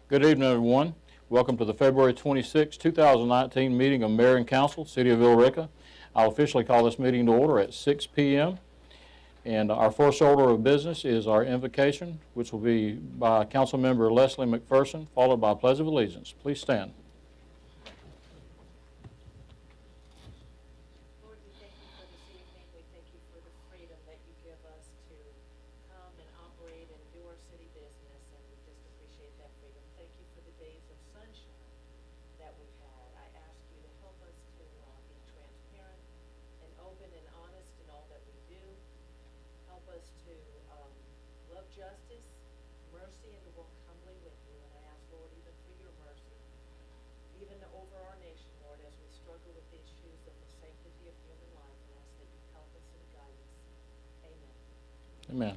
Good evening, everyone. Welcome to the February 26, 2019 meeting of Mayor and Council, City of Villa Rica. I'll officially call this meeting to order at 6 p.m. And our first order of business is our invocation, which will be by Council Member Leslie McPherson, followed by a pledge of allegiance. Please stand. Lord, we thank you for this evening. We thank you for the freedom that you give us to come and operate and do our city business, and we just appreciate that freedom. Thank you for the days of sunshine that we've had. I ask you to help us to be transparent and open and honest in all that we do. Help us to love justice, mercy, and to walk humbly with you. And I ask, Lord, even for your mercy, even over our nation, Lord, as we struggle with the issues of the sanctity of human life, and ask that you help us and guide us. Amen. Amen.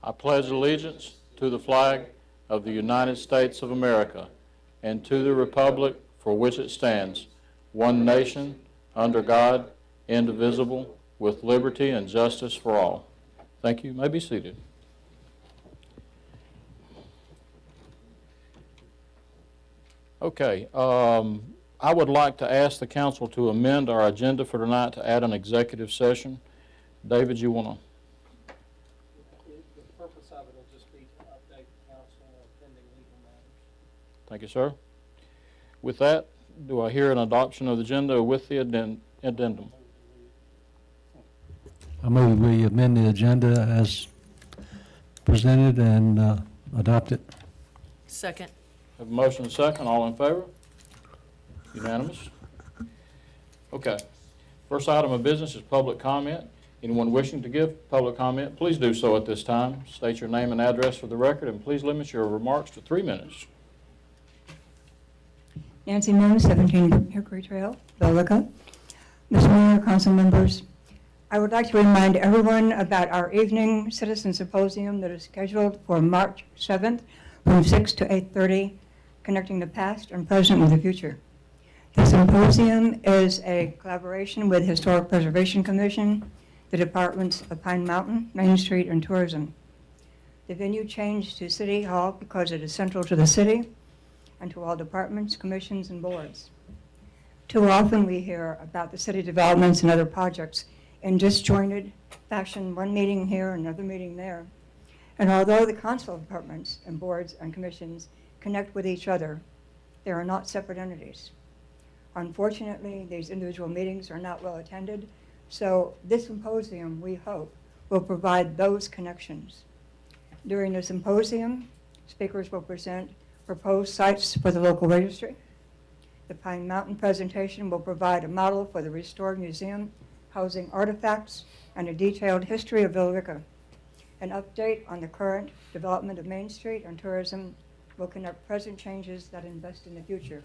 I pledge allegiance to the flag of the United States of America and to the republic for which it stands, one nation, under God, indivisible, with liberty and justice for all. Thank you. You may be seated. Okay. I would like to ask the council to amend our agenda for tonight to add an executive session. David, you want to? The purpose of it will just be to update the council on pending legal matters. Thank you, sir. With that, do I hear an adoption of the agenda with the addendum? I move we amend the agenda as presented and adopt it. Second. Have a motion and a second. All in favor? Unanimous? Okay. First item of business is public comment. Anyone wishing to give public comment, please do so at this time. State your name and address for the record, and please limit your remarks to 3 minutes. Nancy Moon, 17 Hickory Trail, Villa Rica. Mr. Mayor, council members, I would like to remind everyone about our evening citizen symposium that is scheduled for March 7th from 6 to 8:30, connecting the past and present with the future. The symposium is a collaboration with Historic Preservation Commission, the departments of Pine Mountain, Main Street, and Tourism. The venue changed to City Hall because it is central to the city and to all departments, commissions, and boards. Too often we hear about the city developments and other projects in disjointed fashion, one meeting here, another meeting there. And although the council departments and boards and commissions connect with each other, they are not separate entities. Unfortunately, these individual meetings are not well attended, so this symposium, we hope, will provide those connections. During the symposium, speakers will present proposed sites for the local registry. The Pine Mountain presentation will provide a model for the restored museum, housing artifacts, and a detailed history of Villa Rica. An update on the current development of Main Street and tourism will connect present changes that invest in the future.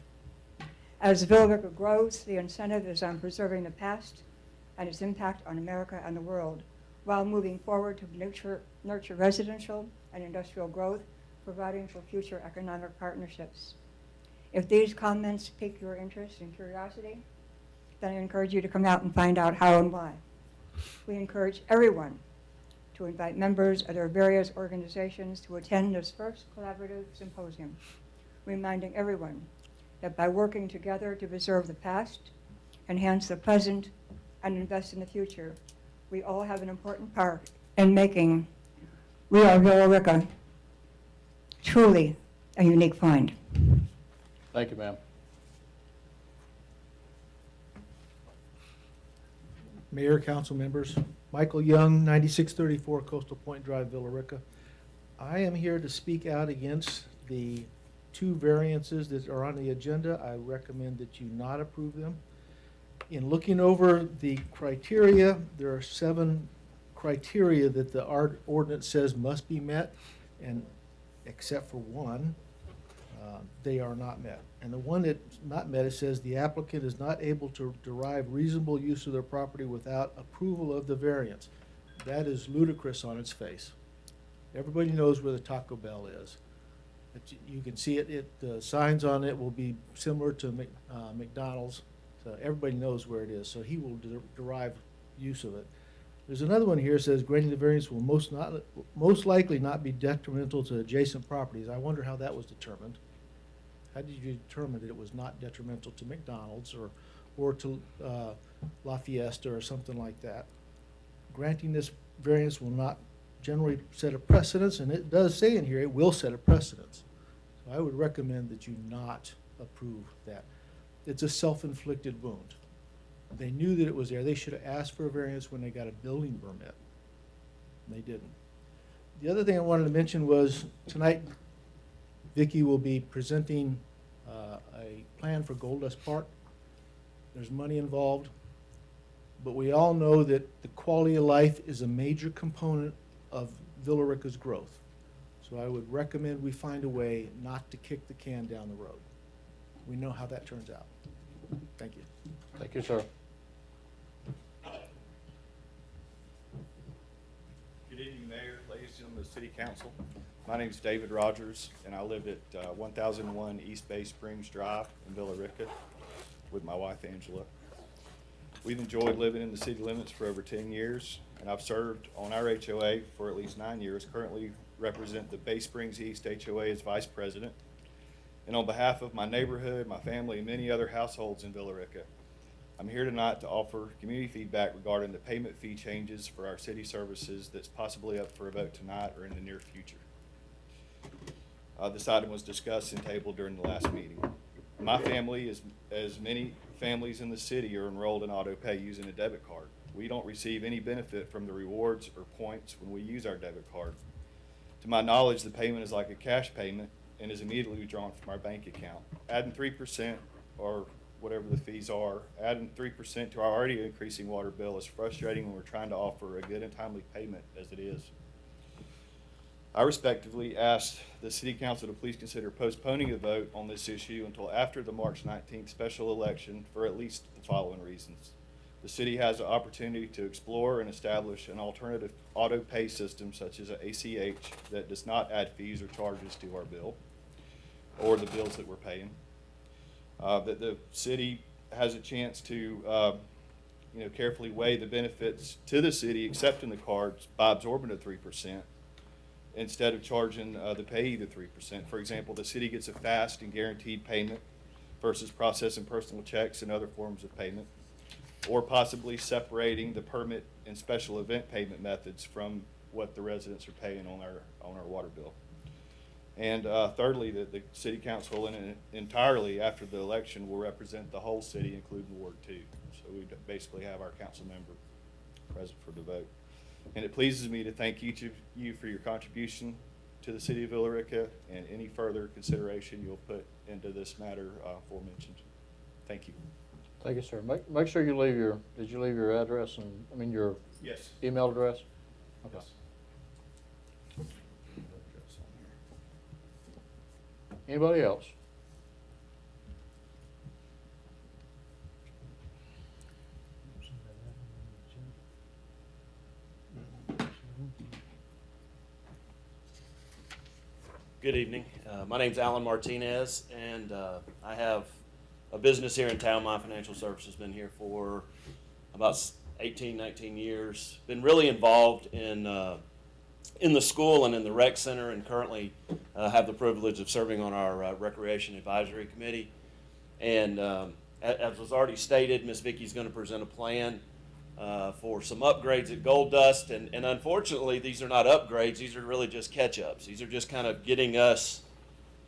As Villa Rica grows, the incentive is on preserving the past and its impact on America and the world, while moving forward to nurture residential and industrial growth, providing for future economic partnerships. If these comments pique your interest and curiosity, then I encourage you to come out and find out how and why. We encourage everyone to invite members of their various organizations to attend this first collaborative symposium, reminding everyone that by working together to preserve the past, enhance the present, and invest in the future, we all have an important part in making We Are Villa Rica truly a unique find. Thank you, ma'am. Mayor, council members, Michael Young, 9634 Coastal Point Drive, Villa Rica. I am here to speak out against the two variances that are on the agenda. I recommend that you not approve them. In looking over the criteria, there are 7 criteria that the ordinance says must be met, and except for one, they are not met. And the one that's not met, it says the applicant is not able to derive reasonable use of their property without approval of the variance. That is ludicrous on its face. Everybody knows where the Taco Bell is. But you can see it, the signs on it will be similar to McDonald's. So everybody knows where it is, so he will derive use of it. There's another one here that says granting the variance will most likely not be detrimental to adjacent properties. I wonder how that was determined. How did you determine that it was not detrimental to McDonald's or to La Fiesta or something like that? Granting this variance will not generally set a precedence, and it does say in here it will set a precedence. So I would recommend that you not approve that. It's a self-inflicted wound. They knew that it was there. They should have asked for a variance when they got a building permit. And they didn't. The other thing I wanted to mention was tonight, Vicki will be presenting a plan for Gold Dust Park. There's money involved, but we all know that the quality of life is a major component of Villa Rica's growth. So I would recommend we find a way not to kick the can down the road. We know how that turns out. Thank you. Thank you, sir. Good evening, Mayor, ladies and gentlemen of the City Council. My name is David Rogers, and I live at 1001 East Bay Springs Drive in Villa Rica with my wife, Angela. We've enjoyed living in the city limits for over 10 years, and I've served on our HOA for at least 9 years, currently represent the Bay Springs East HOA as Vice President. And on behalf of my neighborhood, my family, and many other households in Villa Rica, I'm here tonight to offer community feedback regarding the payment fee changes for our city services that's possibly up for a vote tonight or in the near future. This item was discussed and tabled during the last meeting. My family, as many families in the city, are enrolled in auto pay using a debit card. We don't receive any benefit from the rewards or points when we use our debit card. To my knowledge, the payment is like a cash payment and is immediately withdrawn from our bank account. Adding 3% or whatever the fees are, adding 3% to our already increasing water bill is frustrating when we're trying to offer a good and timely payment as it is. I respectively ask the City Council to please consider postponing a vote on this issue until after the March 19th special election for at least the following reasons. The city has an opportunity to explore and establish an alternative auto pay system such as an ACH that does not add fees or charges to our bill or the bills that we're paying. That the city has a chance to carefully weigh the benefits to the city accepting the cards by absorbing the 3% instead of charging the payee the 3%. For example, the city gets a fast and guaranteed payment versus processing personal checks and other forms of payment, or possibly separating the permit and special event payment methods from what the residents are paying on our water bill. And thirdly, the city council entirely after the election will represent the whole city, including Ward 2. So we basically have our council member present for the vote. And it pleases me to thank each of you for your contribution to the city of Villa Rica and any further consideration you'll put into this matter aforementioned. Thank you. Thank you, sir. Make sure you leave did you leave your address and your Yes. email address? Okay. Yes. Anybody else? Good evening. My name's Alan Martinez, and I have a business here in town. My financial services been here for about 18, 19 years. Been really involved in the school and in the rec center, and currently have the privilege of serving on our recreation advisory committee. And as was already stated, Ms. Vicky's going to present a plan for some upgrades at Gold Dust, and unfortunately these are not upgrades, these are really just catch-ups. These are just kind of getting us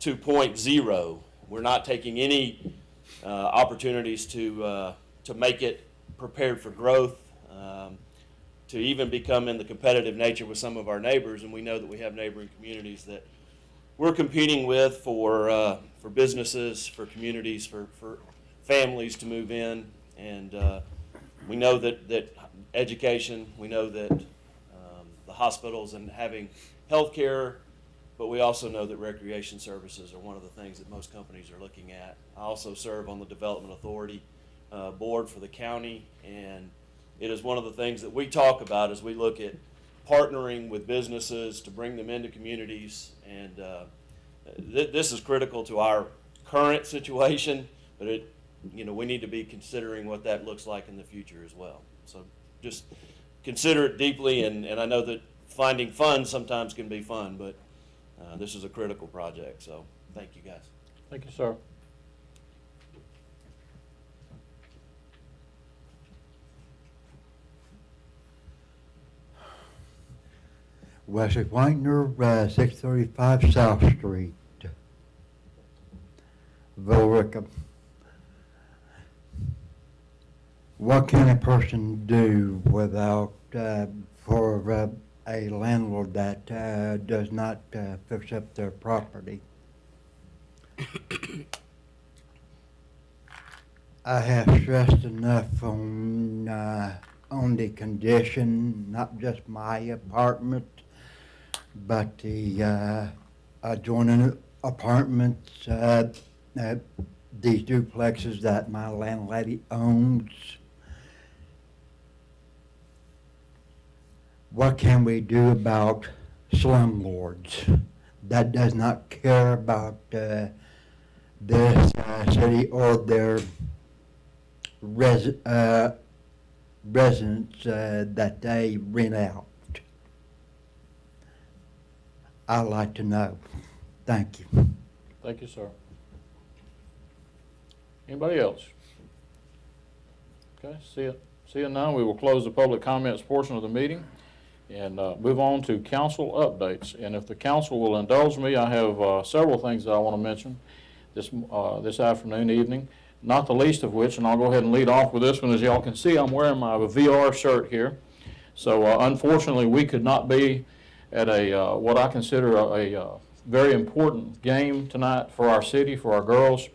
to point zero. We're not taking any opportunities to make it prepared for growth, to even become in the competitive nature with some of our neighbors, and we know that we have neighboring communities that we're competing with for businesses, for communities, for families to move in, and we know that education, we know that the hospitals and having health care, but we also know that recreation services are one of the things that most companies are looking at. I also serve on the Development Authority board for the county, and it is one of the things that we talk about as we look at partnering with businesses to bring them into communities, and this is critical to our current situation, but we need to be considering what that looks like in the future as well. So just consider it deeply, and I know that finding funds sometimes can be fun, but this is a critical project, so thank you guys. Thank you, sir. Wesley Whitener, 635 South Street, Villarica. What can a person do without, for a landlord that does not fix up their property? I have stressed enough on the condition, not just my apartment, but the adjoining apartments, these duplexes that my landlady owns. What can we do about slumlords that does not care about this city or their residents that they rent out? I'd like to know. Thank you. Thank you, sir. Anybody else? Okay, see you now. We will close the public comments portion of the meeting and move on to council updates. And if the council will indulge me, I have several things that I want to mention this afternoon, evening, not the least of which, and I'll go ahead and lead off with this one. As y'all can see, I'm wearing my VR shirt here. So unfortunately, we could not be at a what I consider a very important game tonight for our city, for our girls.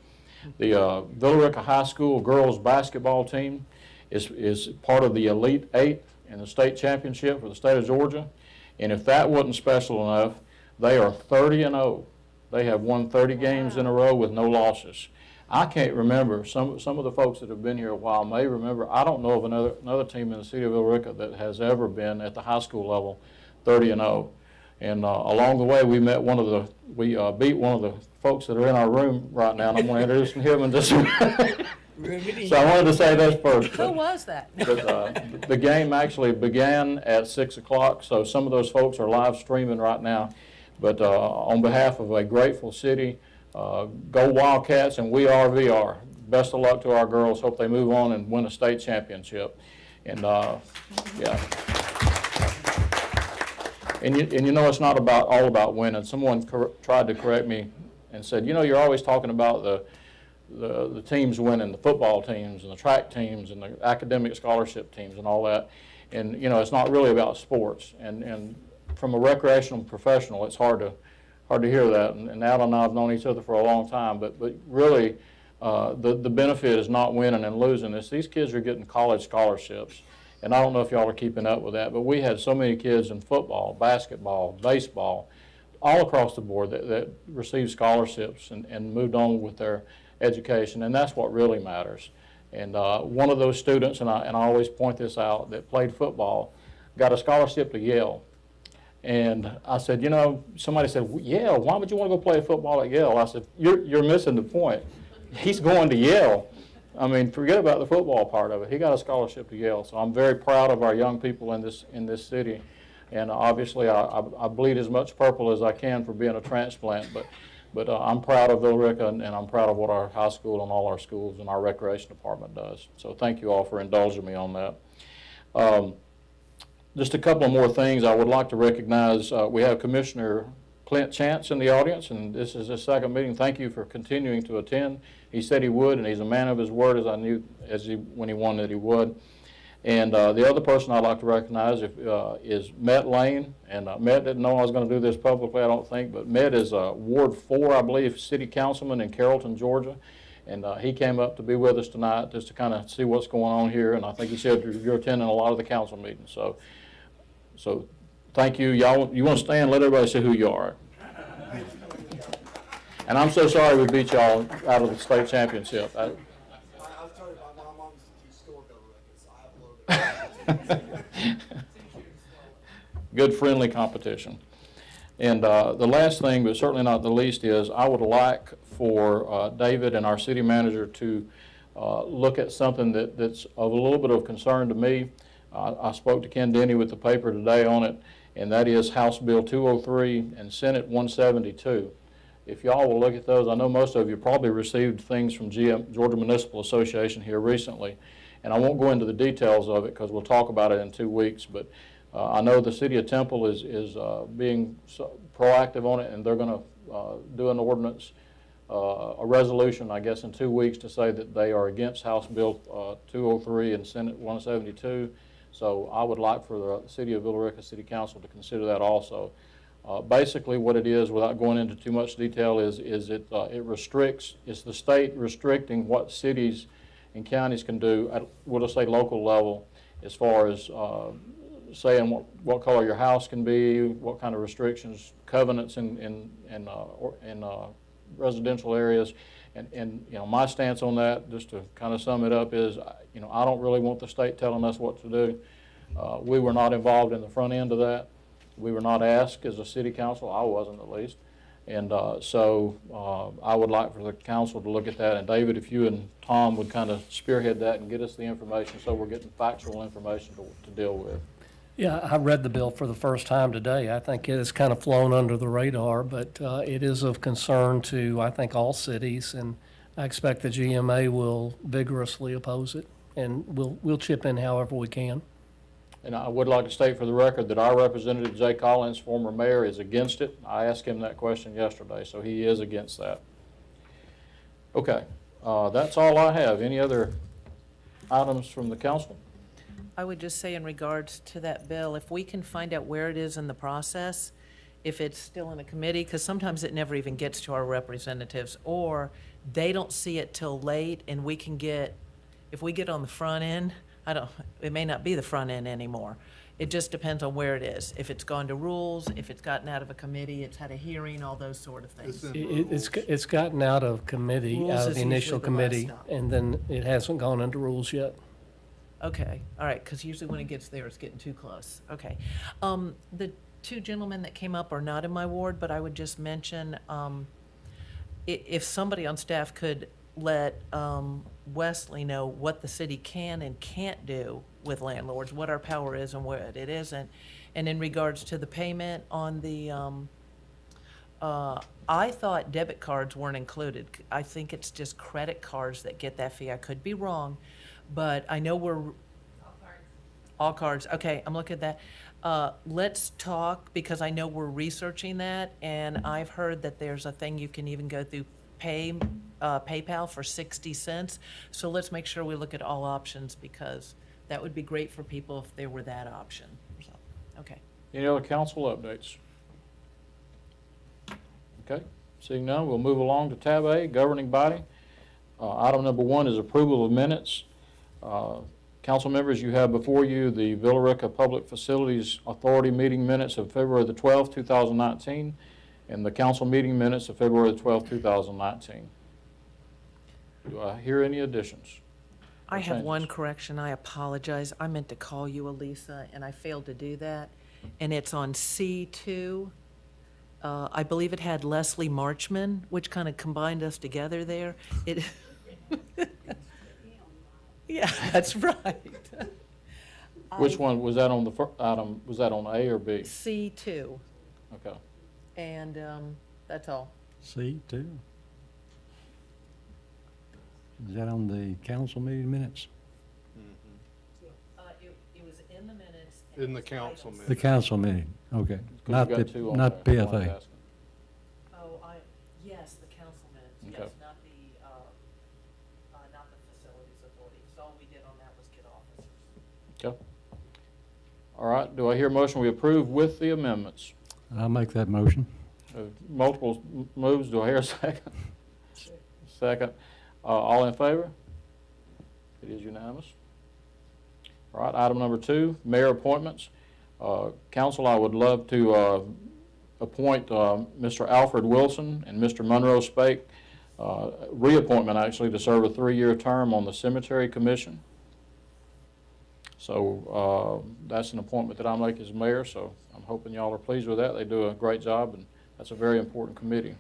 The Villarica High School girls basketball team is part of the Elite Eight in the state championship for the state of Georgia. And if that wasn't special enough, they are 30-0. They have won 30 games in a row with no losses. I can't remember, some of the folks that have been here a while may remember, I don't know of another team in the city of Villarica that has ever been at the high school level 30-0. And along the way, we beat one of the folks that are in our room right now, and I'm going to introduce him in just So I wanted to say this first. Who was that? But, the game actually began at 6 o'clock, so some of those folks are live streaming right now. But on behalf of a grateful city, go Wildcats, and we are VR. Best of luck to our girls. Hope they move on and win a state championship. And yeah. And you know, it's not all about winning. Someone tried to correct me and said, you know, you're always talking about the teams winning, the football teams and the track teams and the academic scholarship teams and all that. And, you know, it's not really about sports. And from a recreational professional, it's hard to hear that. And Al and I have known each other for a long time. But really, the benefit is not winning and losing. These kids are getting college scholarships. And I don't know if y'all are keeping up with that, but we had so many kids in football, basketball, baseball, all across the board that received scholarships and moved on with their education, and that's what really matters. And one of those students, and I always point this out, that played football, got a scholarship to Yale. And I said, you know, somebody said, Yale, why would you want to go play football at Yale? I said, you're missing the point. He's going to Yale. I mean, forget about the football part of it. He got a scholarship to Yale, so I'm very proud of our young people in this city. And obviously, I bleed as much purple as I can for being a transplant, but I'm proud of Villarica, and I'm proud of what our high school and all our schools and our recreation department does. So thank you all for indulging me on that. Just a couple of more things I would like to recognize. We have Commissioner Clint Chance in the audience, and this is his second meeting. Thank you for continuing to attend. He said he would, and he's a man of his word, as I knew when he wanted that he would. And the other person I'd like to recognize is Met Lane. And Met didn't know I was going to do this publicly, I don't think, but Met is Ward 4, I believe, city councilman in Carrollton, Georgia. And he came up to be with us tonight just to kind of see what's going on here. And I think he said you're attending a lot of the council meetings. So thank you. Y'all, you want to stand? Let everybody see who you are. And I'm so sorry we beat y'all out of the state championship. I was telling my mom on the historic over records. Good friendly competition. And the last thing, but certainly not the least, is I would like for David and our city manager to look at something that's of a little bit of concern to me. I spoke to Ken Denny with the paper today on it, and that is House Bill 203 and Senate 172. If y'all will look at those, I know most of you probably received things from Georgia Municipal Association here recently, and I won't go into the details of it because we'll talk about it in 2 weeks, but I know the City of Temple is being proactive on it, and they're going to do an ordinance, a resolution, I guess, in 2 weeks to say that they are against House Bill 203 and Senate 172. So I would like for the City of Villa Rica City Council to consider that also. Basically what it is, without going into too much detail, is it restricts, it's the state restricting what cities and counties can do at, we'll just say, local level, as far as saying what color your house can be, what kind of restrictions, covenants in residential areas. And you know, my stance on that, just to kind of sum it up, is, you know, I don't really want the state telling us what to do. We were not involved in the front end of that. We were not asked as a city council. I wasn't, at least. And so I would like for the council to look at that. And David, if you and Tom would kind of spearhead that and get us the information so we're getting factual information to deal with. Yeah, I read the bill for the first time today. I think it has kind of flown under the radar, but it is of concern to, I think, all cities, and I expect the GMA will vigorously oppose it, and we'll chip in however we can. And I would like to state for the record that our representative, Jay Collins, former mayor, is against it. I asked him that question yesterday, so he is against that. Okay, that's all I have. Any other items from the council? I would just say in regards to that bill, if we can find out where it is in the process, if it's still in a committee, because sometimes it never even gets to our representatives, or they don't see it till late, and we can get, if we get on the front end, it may not be the front end anymore. It just depends on where it is. If it's gone to rules, if it's gotten out of a committee, it's had a hearing, all those sort of things. It's gotten out of committee, Rules out of is the initial usually the last committee, stop. and then it hasn't gone into rules yet. Okay, all right, because usually when it gets there, it's getting too close. Okay. The two gentlemen that came up are not in my ward, but I would just mention, if somebody on staff could let Wesley know what the city can and can't do with landlords, what our power is and what it isn't. And in regards to the payment on the, I thought debit cards weren't included. I think it's just credit cards that get that fee. I could be wrong, but I know we're. All cards, okay, I'm looking at that. Let's talk, because I know we're researching that, and I've heard that there's a thing you can even go through PayPal for 60 cents. So let's make sure we look at all options, because that would be great for people if there were that option. So, okay. Any other council updates? Okay, seeing none, we'll move along to tab A, governing body. Item number 1 is approval of minutes. Council members, you have before you the Villa Rica Public Facilities Authority meeting minutes of February the 12th, 2019, and the council meeting minutes of February the 12th, 2019. Do I hear any additions? I have one changes? correction. I apologize. I meant to call you, Elisa, and I failed to do that. And it's on C2. I believe it had Leslie Marchman, which kind of combined us together there. It. Yeah, that's right. Which one, was that on the item, was that on A or B? C2, Okay. and that's all. C2. Is that on the council meeting minutes? It was in the minutes. In the council minutes. The council meeting, okay. 'Cause Not you got the, two on not there. I wanted to PFA. ask. Oh, yes, the council minutes, yes, Okay. not the facilities authority. So all we did on that was get officers. Okay. All right, do I hear a motion we approve with the amendments? I'll make that motion. Multiple moves, do I hear a second? Second. All in favor? It is unanimous. All right, item number 2, mayor appointments. Council, I would love to appoint Mr. Alfred Wilson and Mr. Monroe Spake, reappointment actually, to serve a 3-year term on the Cemetery Commission. So that's an appointment that I make as mayor, so I'm hoping y'all are pleased with that. They do a great job, and that's a very important committee,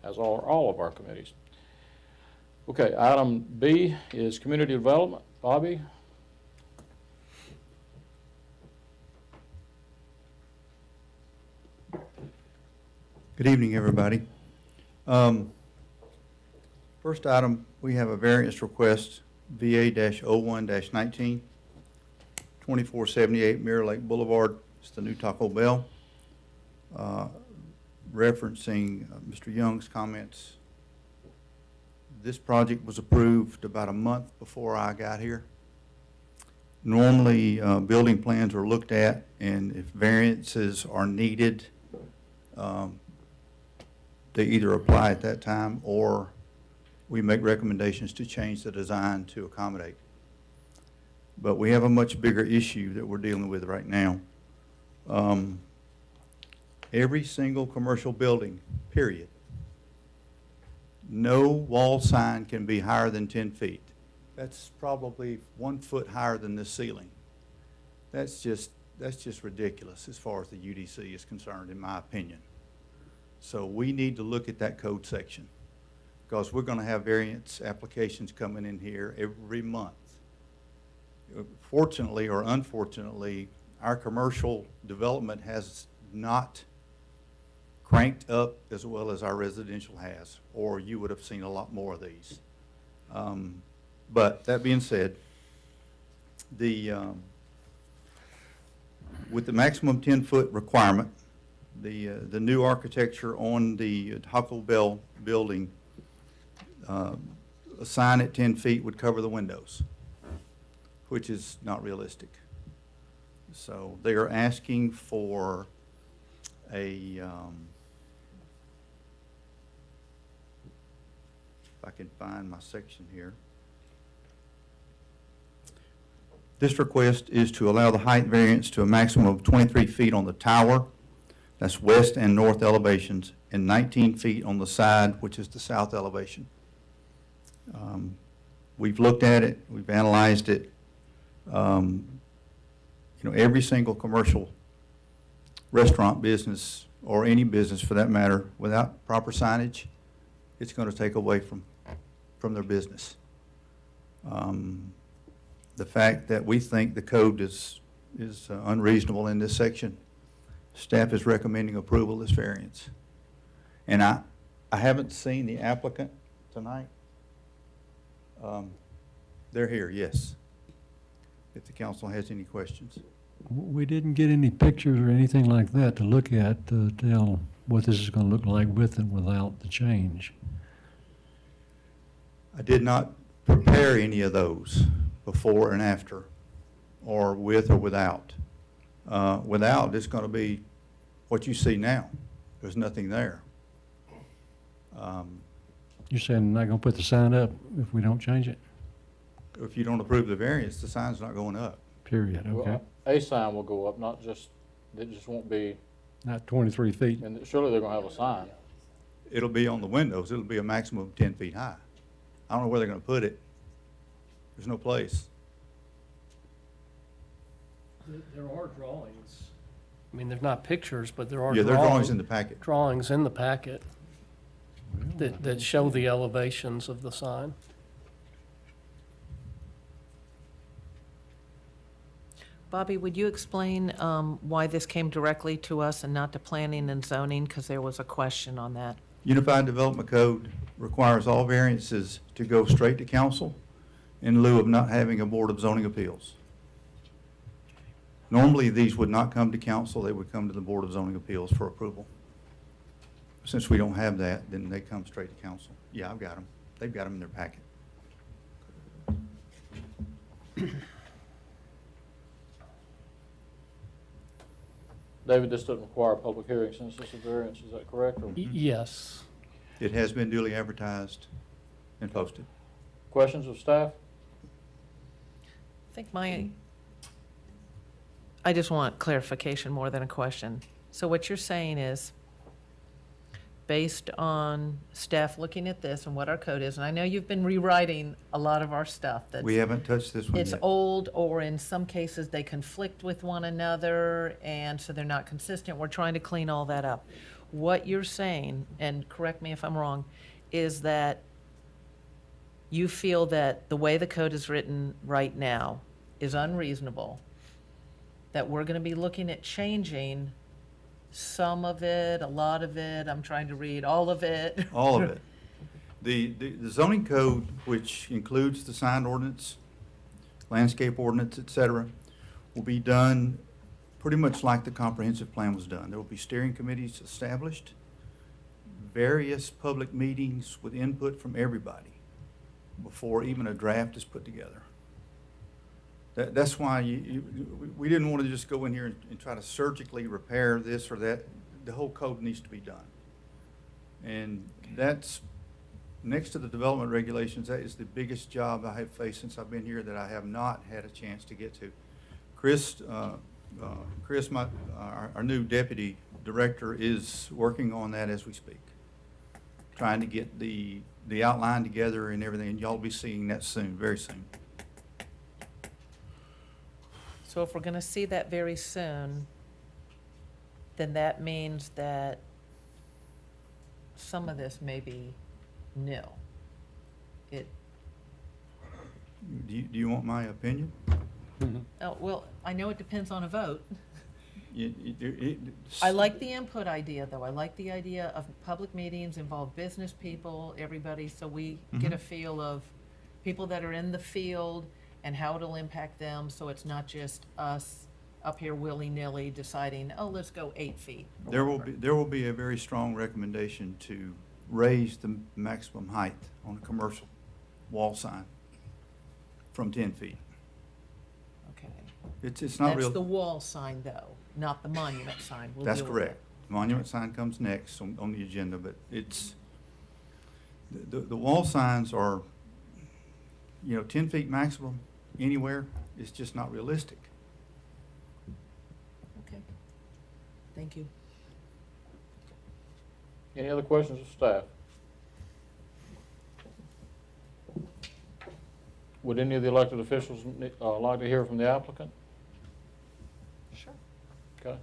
as are all of our committees. Okay, item B is community development. Bobby? Good evening, everybody. First item, we have a variance request, VA-01-19, 2478 Mirror Lake Boulevard. It's the new Taco Bell. Referencing Mr. Young's comments, this project was approved about a month before I got here. Normally, building plans are looked at, and if variances are needed, they either apply at that time or we make recommendations to change the design to accommodate. But we have a much bigger issue that we're dealing with right now. Every single commercial building, period, no wall sign can be higher than 10 feet. That's probably 1 foot higher than this ceiling. That's just ridiculous as far as the UDC is concerned, in my opinion. So we need to look at that code section, because we're going to have variance applications coming in here every month. Fortunately or unfortunately, our commercial development has not cranked up as well as our residential has, or you would have seen a lot more of these. But that being said, with the maximum 10-foot requirement, the new architecture on the Taco Bell building, a sign at 10 feet would cover the windows, which is not realistic. So they are asking for a, if I can find my section here. This request is to allow the height variance to a maximum of 23 feet on the tower, that's west and north elevations, and 19 feet on the side, which is the south elevation. We've looked at it, we've analyzed it. Every single commercial restaurant business, or any business for that matter, without proper signage, it's going to take away from their business. The fact that we think the code is unreasonable in this section, staff is recommending approval of this variance. And I haven't seen the applicant tonight. They're here, yes, if the council has any questions. We didn't get any pictures or anything like that to look at to tell what this is going to look like with and without the change. I did not prepare any of those before and after, or with or without. Without, it's going to be what you see now. There's nothing there. You're saying not going to put the sign up if we don't change it? If you don't approve the variance, the sign's not going up. Period, okay. Well, a sign will go up, not just, it just won't be, Not 23 feet. and surely they're gonna have a sign. It'll be on the windows. It'll be a maximum of 10 feet high. I don't know where they're going to put it. There's no place. There are drawings. I mean, there's not pictures, but there are Yeah, there are drawings in the packet. drawings in the packet that show the elevations of the sign. Bobby, would you explain why this came directly to us and not to planning and zoning? Because there was a question on that. Unified Development Code requires all variances to go straight to council in lieu of not having a Board of Zoning Appeals. Normally, these would not come to council. They would come to the Board of Zoning Appeals for approval. Since we don't have that, then they come straight to council. Yeah, I've got them. They've got them in their packet. David, this doesn't require a public hearing since this is a variance, is that correct? Or Yes. It has been duly advertised and posted. questions of staff? I think I just want clarification more than a question. So what you're saying is, based on staff looking at this and what our code is, and I know you've been rewriting a lot of our stuff that's. We haven't touched this one It's yet. old, or in some cases, they conflict with one another, and so they're not consistent. We're trying to clean all that up. What you're saying, and correct me if I'm wrong, is that you feel that the way the code is written right now is unreasonable, that we're gonna be looking at changing some of it, a lot of it? I'm trying to read all of it. All of it. The zoning code, which includes the sign ordinance, landscape ordinance, et cetera, will be done pretty much like the comprehensive plan was done. There will be steering committees established, various public meetings with input from everybody before even a draft is put together. That's why we didn't want to just go in here and try to surgically repair this or that. The whole code needs to be done. And that's, next to the development regulations, that is the biggest job I have faced since I've been here that I have not had a chance to get to. Chris, our new deputy director, is working on that as we speak, trying to get the outline together and everything, and y'all will be seeing that soon, very soon. So if we're gonna see that very soon, then that means that some of this may be new. It, Do you want my opinion? oh, well, I know it depends on a vote. It- I like the input idea, though. I like the idea of public meetings, involve business people, everybody, so we get a feel of people that are in the field and how it'll impact them, so it's not just us up here willy-nilly deciding, oh, let's go 8 feet. or There whatever. will be a very strong recommendation to raise the maximum height on a commercial wall sign from 10 feet. Okay. It's not real. That's the wall sign, though, not the monument sign. We'll That's deal with correct. Monument sign comes next on the agenda, but it's, the wall signs are, 10 feet maximum anywhere is just not realistic. it. Okay. Thank you. Any other questions of staff? Would any of the elected officials like to hear from the applicant? Sure. Okay,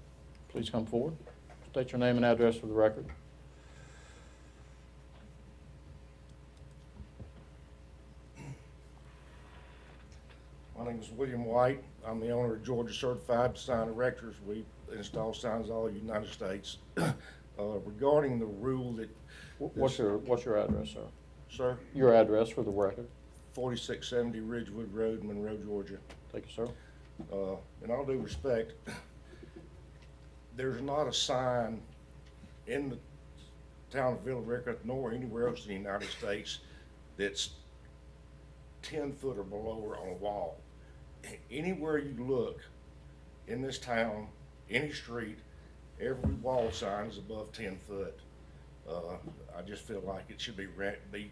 please come forward. State your name and address for the record. My name is William White. I'm the owner of Georgia Certified Sign Erectors. We install signs all over the United States. Regarding the rule that, What's your address, sir? sir, Your address for the record. 4670 Ridgewood Road, Monroe, Georgia. Thank you, sir. In all due respect, there's not a sign in the town of Villa-Rica nor anywhere else in the United States that's 10 foot or below on a wall. Anywhere you look in this town, any street, every wall sign is above 10 foot. I just feel like it should be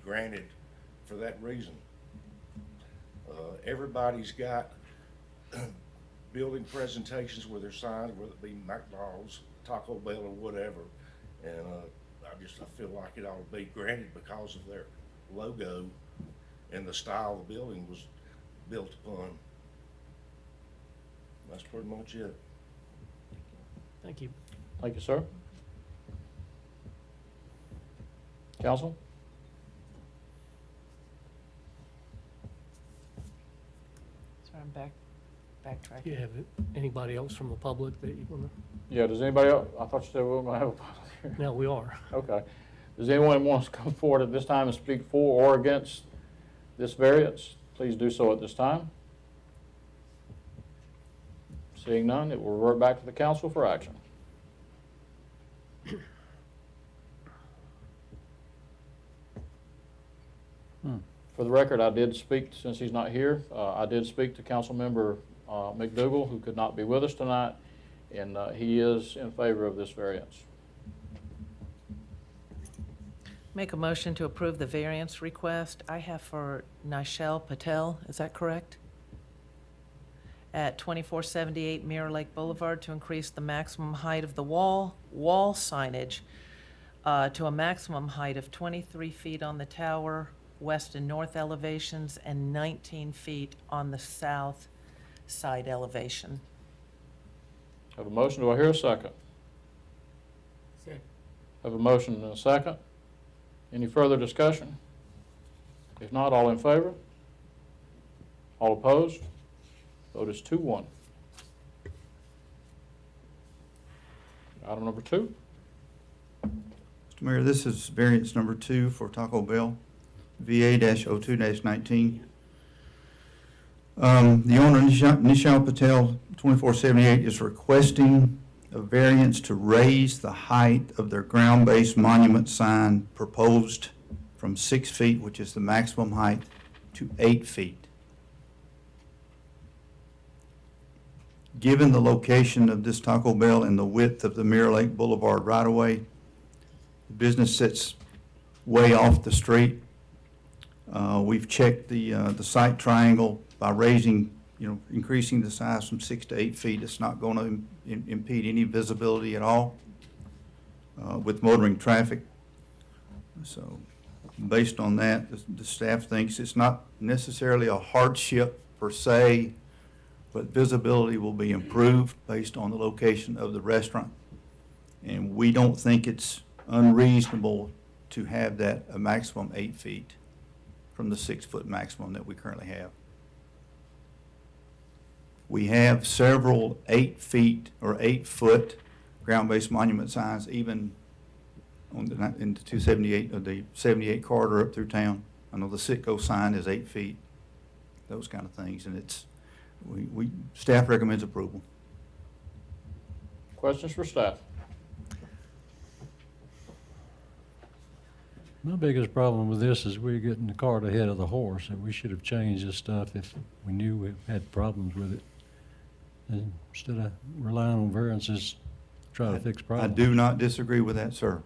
granted for that reason. Everybody's got building presentations with their signs, whether it be McDonald's, Taco Bell, or whatever. And I feel like it ought to be granted because of their logo and the style the building was built upon. That's pretty much it. Thank you. Thank you, sir. Counsel? Sorry, I'm backtracking. Do you have anybody else from the public that you want Yeah, does anybody else, I thought you said we were going to have a public hearing. to? No, we are. Okay. Does anyone want to come forward at this time and speak for or against this variance? Please do so at this time. Seeing none, it will revert back to the council for action. For the record, I did speak, since he's not here, I did speak to Councilmember McDougal, who could not be with us tonight, and he is in favor of this variance. Make a motion to approve the variance request I have for Nishal Patel, is that correct? At 2478 Mirror Lake Boulevard to increase the maximum height of the wall signage to a maximum height of 23 feet on the tower, west and north elevations, and 19 feet on the south side elevation. Have a motion, do I hear a second? Second. Have a motion and a second. Any further discussion? If not, all in favor? All opposed? Vote is 2-1. Item number 2. Mr. Mayor, this is variance number 2 for Taco Bell, VA-02-19. The owner, Nishal Patel, 2478, is requesting a variance to raise the height of their ground-based monument sign proposed from 6 feet, which is the maximum height, to 8 feet. Given the location of this Taco Bell and the width of the Mirror Lake Boulevard right-of-way, the business sits way off the street. We've checked the site triangle by raising, increasing the size from 6 to 8 feet. It's not going to impede any visibility at all with motoring traffic. So based on that, the staff thinks it's not necessarily a hardship per se, but visibility will be improved based on the location of the restaurant. And we don't think it's unreasonable to have that a maximum 8 feet from the 6-foot maximum that we currently have. We have several 8 feet or 8-foot ground-based monument signs, even on in the 278 or the 78 corridor up through town. I know the Citgo sign is 8 feet, those kind of things, and it's staff recommends approval. Questions for staff? My biggest problem with this is we're getting the cart ahead of the horse, and we should have changed this stuff if we knew we had problems with it. And instead of relying on variances, try to fix I problems. do not disagree with that, sir.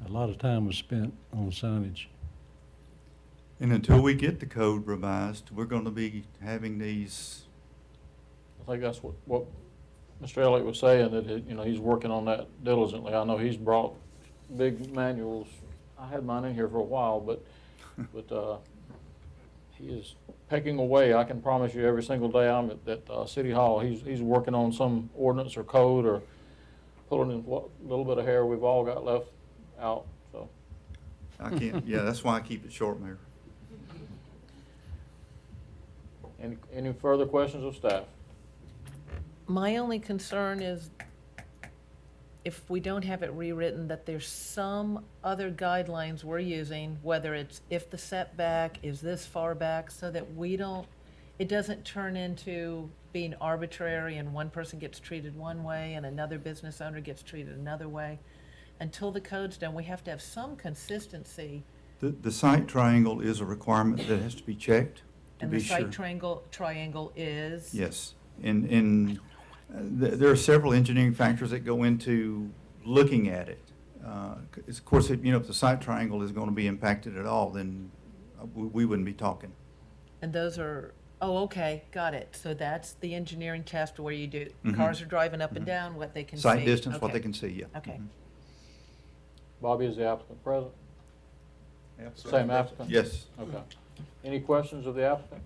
A lot of time was spent on signage. And until we get the code revised, we're going to be having these. I think that's what Mr. Elliott was saying, that, he's working on that diligently. I know he's brought big manuals. I had mine in here for a while, but he is pecking away. I can promise you every single day I'm at City Hall, he's working on some ordinance or code or pulling in what little bit of hair we've all got left out, so. I can't, yeah, that's why I keep it short, Mayor. Any further questions of staff? My only concern is if we don't have it rewritten, that there's some other guidelines we're using, whether it's if the setback is this far back, so that it doesn't turn into being arbitrary and one person gets treated one way and another business owner gets treated another way. Until the code's done, we have to have some consistency. The site triangle is a requirement that has to be checked to And be the sure. site triangle is? Yes, and there are several engineering factors that go into looking at it. Of course, if the site triangle is going to be impacted at all, then we wouldn't be talking. And those are, oh, okay, got it. So that's the engineering test where you do, Mhm. cars are driving up and down, what they can see. Site distance, what Okay. they can see, yeah. Okay. Mhm. Bobby, is the applicant present? Same applicant? Yes. Okay. Any questions of the applicant?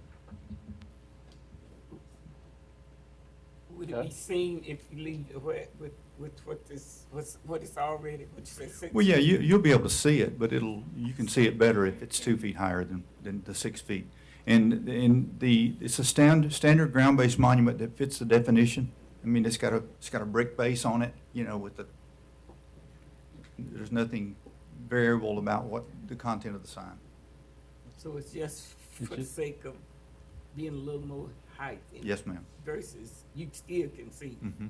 Would it Okay. be seen if you leave with what is already, what you say, 6? Well, yeah, you'll be able to see it, but you can see it better if it's 2 feet higher than the 6 feet. And it's a standard ground-based monument that fits the definition. I mean, it's got a brick base on it, there's nothing variable about what the content of the sign. So it's just for the sake of being a little more height. in it Yes, ma'am. Versus you still can see. Mhm.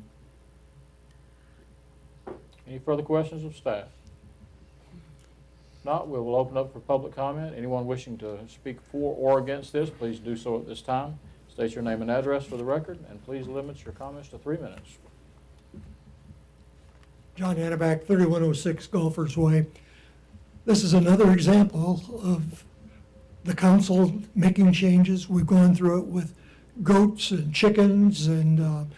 Any further questions of staff? If not, we will open up for public comment. Anyone wishing to speak for or against this, please do so at this time. State your name and address for the record, and please limit your comments to 3 minutes. John Annabach, 3106 Golfers Way. This is another example of the council making changes. We've gone through it with goats and chickens, and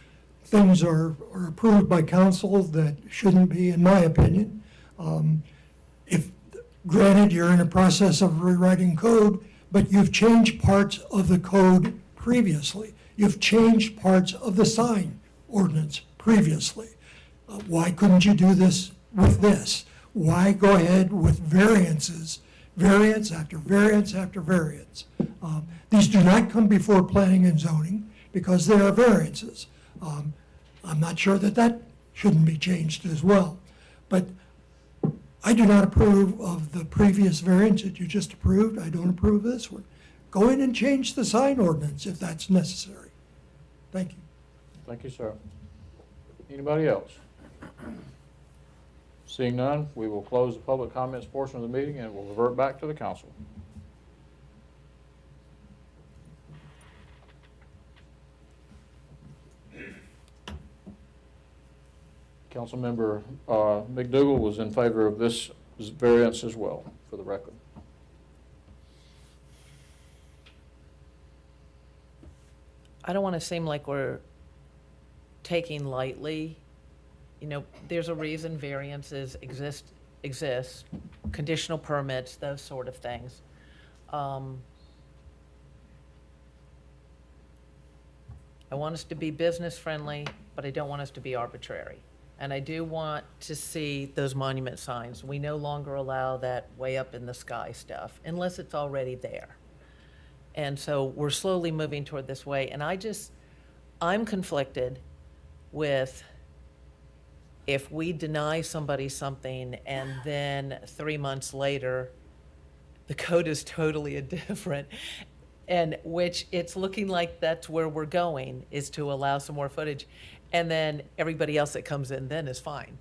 things are approved by council that shouldn't be, in my opinion. If, granted, you're in a process of rewriting code, but you've changed parts of the code previously. You've changed parts of the sign ordinance previously. Why couldn't you do this with this? Why go ahead with variances, variance after variance after variance? These do not come before planning and zoning because they are variances. I'm not sure that that shouldn't be changed as well. But I do not approve of the previous variance that you just approved. I don't approve of this one. Go in and change the sign ordinance if that's necessary. Thank you. Thank you, sir. Anybody else? Seeing none, we will close the public comments portion of the meeting and we'll revert back to the council. Councilmember McDougal was in favor of this variance as well, for the record. I don't want to seem like we're taking lightly. You know, there's a reason variances exist, conditional permits, those sort of things. I want us to be business friendly, but I don't want us to be arbitrary. And I do want to see those monument signs. We no longer allow that way up in the sky stuff unless it's already there. And so we're slowly moving toward this way. And I'm conflicted with if we deny somebody something and then 3 months later, the code is totally different. And which it's looking like that's where we're going, is to allow some more footage. And then everybody else that comes in then is fine.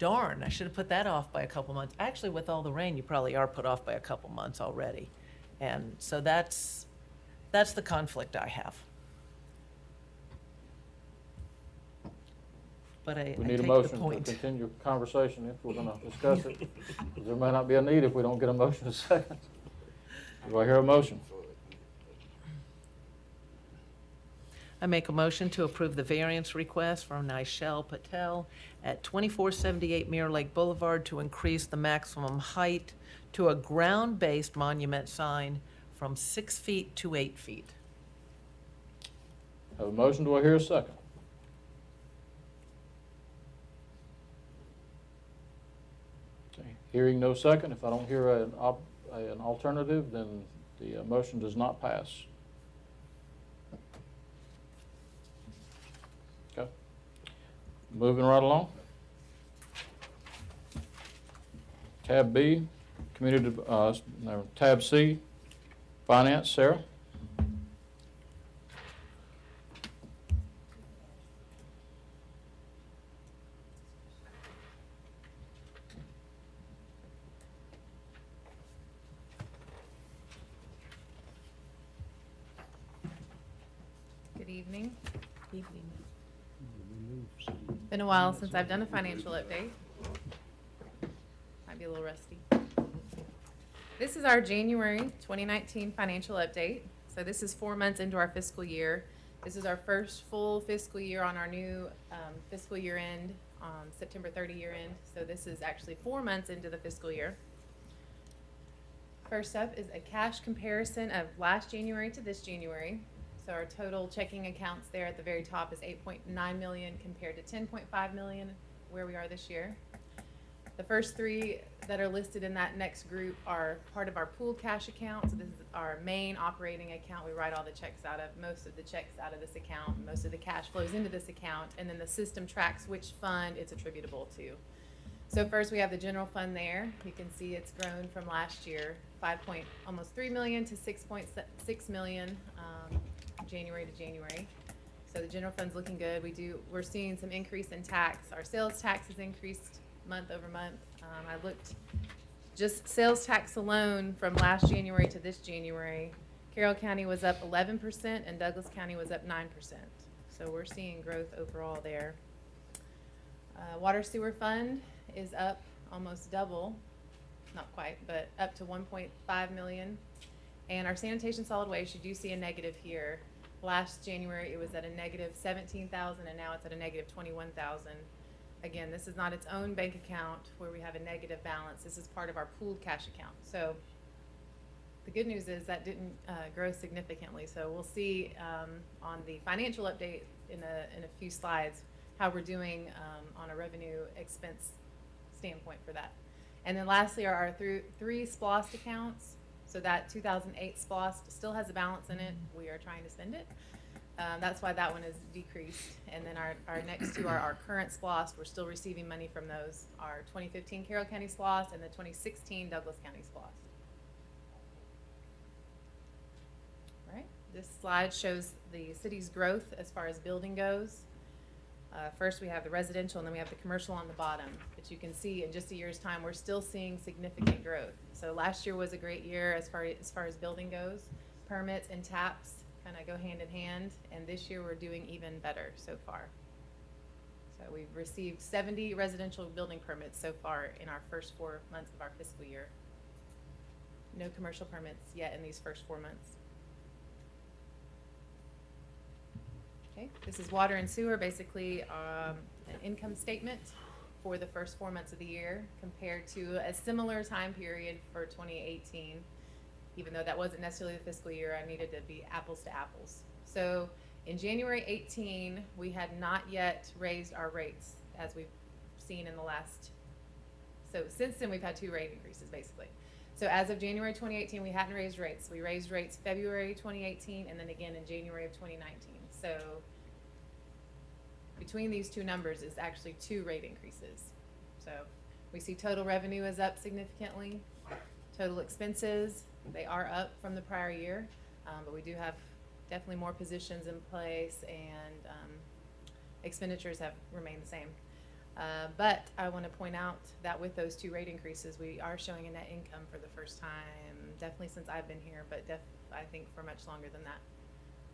Darn, I should have put that off by a couple months. Actually, with all the rain, you probably are put off by a couple months already. And so that's the conflict I have. But I We need a take the motion to point. continue conversation if we're going to discuss it. There may not be a need if we don't get a motion in a second. Do I hear a motion? I make a motion to approve the variance request from Nishal Patel at 2478 Mirror Lake Boulevard to increase the maximum height to a ground-based monument sign from 6 feet to 8 feet. Have a motion, do I hear a second? Okay. Hearing no second, if I don't hear an alternative, then the motion does not pass. Okay. Moving right along. Tab B, tab C, Finance, Sarah. Good evening. Evening. Been a while since I've done a financial update. Might be a little rusty. This is our January 2019 financial update. So this is 4 months into our fiscal year. This is our first full fiscal year on our new fiscal year end, September 30 year end. So this is actually 4 months into the fiscal year. First up is a cash comparison of last January to this January. So our total checking accounts there at the very top is 8.9 million compared to 10.5 million where we are this year. The first three that are listed in that next group are part of our pooled cash account. So this is our main operating account. We write all the checks out of, most of the checks out of this account, most of the cash flows into this account, and then the system tracks which fund it's attributable to. So first we have the general fund there. You can see it's grown from last year, almost 3 million to 6.6 million January to January. So the general fund's looking good. We're seeing some increase in tax. Our sales tax has increased month over month. I looked, just sales tax alone from last January to this January, Carroll County was up 11% and Douglas County was up 9%. So we're seeing growth overall there. Water sewer fund is up almost double, not quite, but up to 1.5 million. And our sanitation solid waste, you do see a negative here. Last January, it was at a negative 17,000 and now it's at a negative 21,000. Again, this is not its own bank account where we have a negative balance. This is part of our pooled cash account. So the good news is that didn't grow significantly. So we'll see on the financial update in a few slides how we're doing on a revenue expense standpoint for that. And then lastly are our three SPLOST accounts. So that 2008 SPLOST still has a balance in it. We are trying to spend it. That's why that one is decreased. And then our next two are our current SPOS. We're still receiving money from those. Our 2015 Carroll County SPOS and the 2016 Douglas County SPOS. All right, this slide shows the city's growth as far as building goes. First, we have the residential, and then we have the commercial on the bottom. But you can see in just a year's time, we're still seeing significant growth. So last year was a great year as far as building goes. Permits and taps kind of go hand in hand, and this year we're doing even better so far. So we've received 70 residential building permits so far in our first 4 months of our fiscal year. No commercial permits yet in these first 4 months. Okay, this is water and sewer, basically an income statement for the first 4 months of the year compared to a similar time period for 2018. Even though that wasn't necessarily the fiscal year, I needed to be apples to apples. So in January 18, we had not yet raised our rates as we've seen in the last, so since then we've had 2 rate increases basically. So as of January 2018, we hadn't raised rates. We raised rates February 2018 and then again in January of 2019. So between these two numbers is actually 2 rate increases. So we see total revenue is up significantly. Total expenses, they are up from the prior year, but we do have definitely more positions in place, and expenditures have remained the same. But I want to point out that with those 2 rate increases, we are showing a net income for the first time, definitely since I've been here, but I think for much longer than that.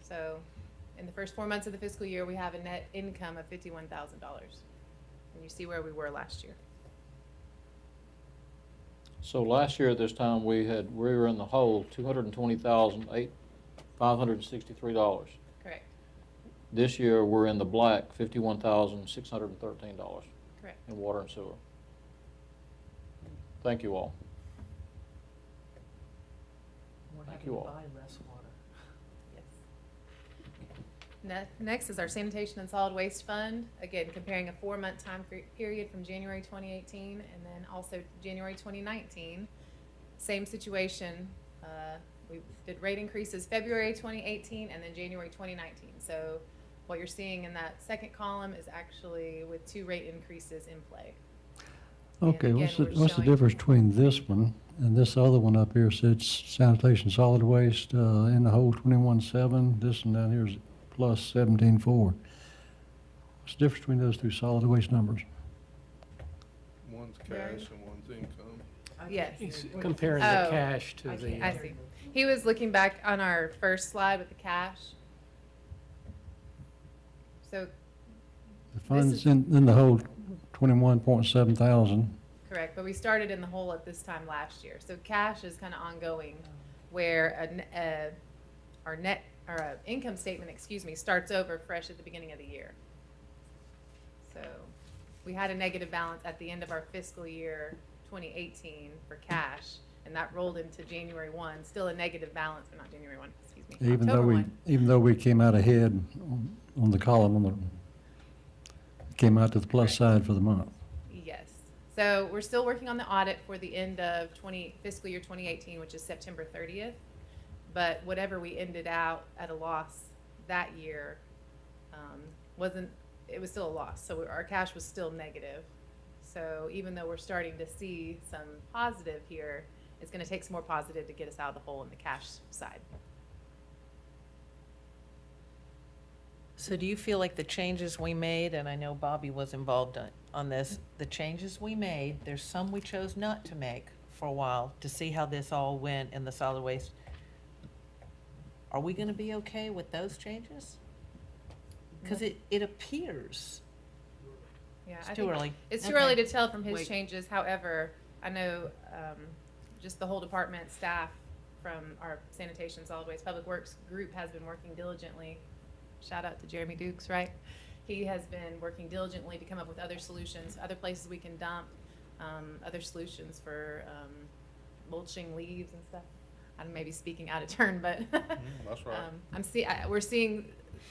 So in the first 4 months of the fiscal year, we have a net income of $51,000. And you see where we were last year. So last year at this time, we were in the hole, $220,563. Correct. This year, we're in the black, $51,613 Correct. in water and sewer. Thank you all. Thank you all. Next is our sanitation and solid waste fund. Again, comparing a 4-month time period from January 2018 and then also January 2019. Same situation. We did rate increases February 2018 and then January 2019. So what you're seeing in that second column is actually with 2 rate increases in play. Okay, again, what's the we're showing- difference between this one and this other one up here? Says sanitation solid waste in the hole 21.7. This one down here is plus 17.4. What's the difference between those 2 solid waste numbers? One's cash and one's income. Yes. He's comparing Oh, the cash to okay, the. I see. He was looking back on our first slide with the cash. So, The funds in the hole 21.7 thousand. correct, but we started in the hole at this time last year. So cash is kind of ongoing, where our income statement, starts over fresh at the beginning of the year. So we had a negative balance at the end of our fiscal year 2018 for cash, and that rolled into January 1, still a negative balance, but not January 1, Even October 1. even though we came out ahead on the column came out to the plus side for the month. Yes. So we're still working on the audit for the end of fiscal year 2018, which is September 30th. But whatever we ended out at a loss that year it was still a loss. So our cash was still negative. So even though we're starting to see some positive here, it's going to take some more positive to get us out of the hole in the cash side. So do you feel like the changes we made, and I know Bobby was involved on this, the changes we made, there's some we chose not to make for a while to see how this all went in the solid waste. Are we going to be okay with those changes? Because it appears. Yeah, It's I too think early. It's too Okay. early to tell from his Wait. changes. However, I know just the whole department staff from our sanitation, solid waste, public works group has been working diligently. Shout out to Jeremy Dukes, right? He has been working diligently to come up with other solutions, other places we can dump, other solutions for mulching leaves and stuff. I'm maybe speaking out of turn, but That's right.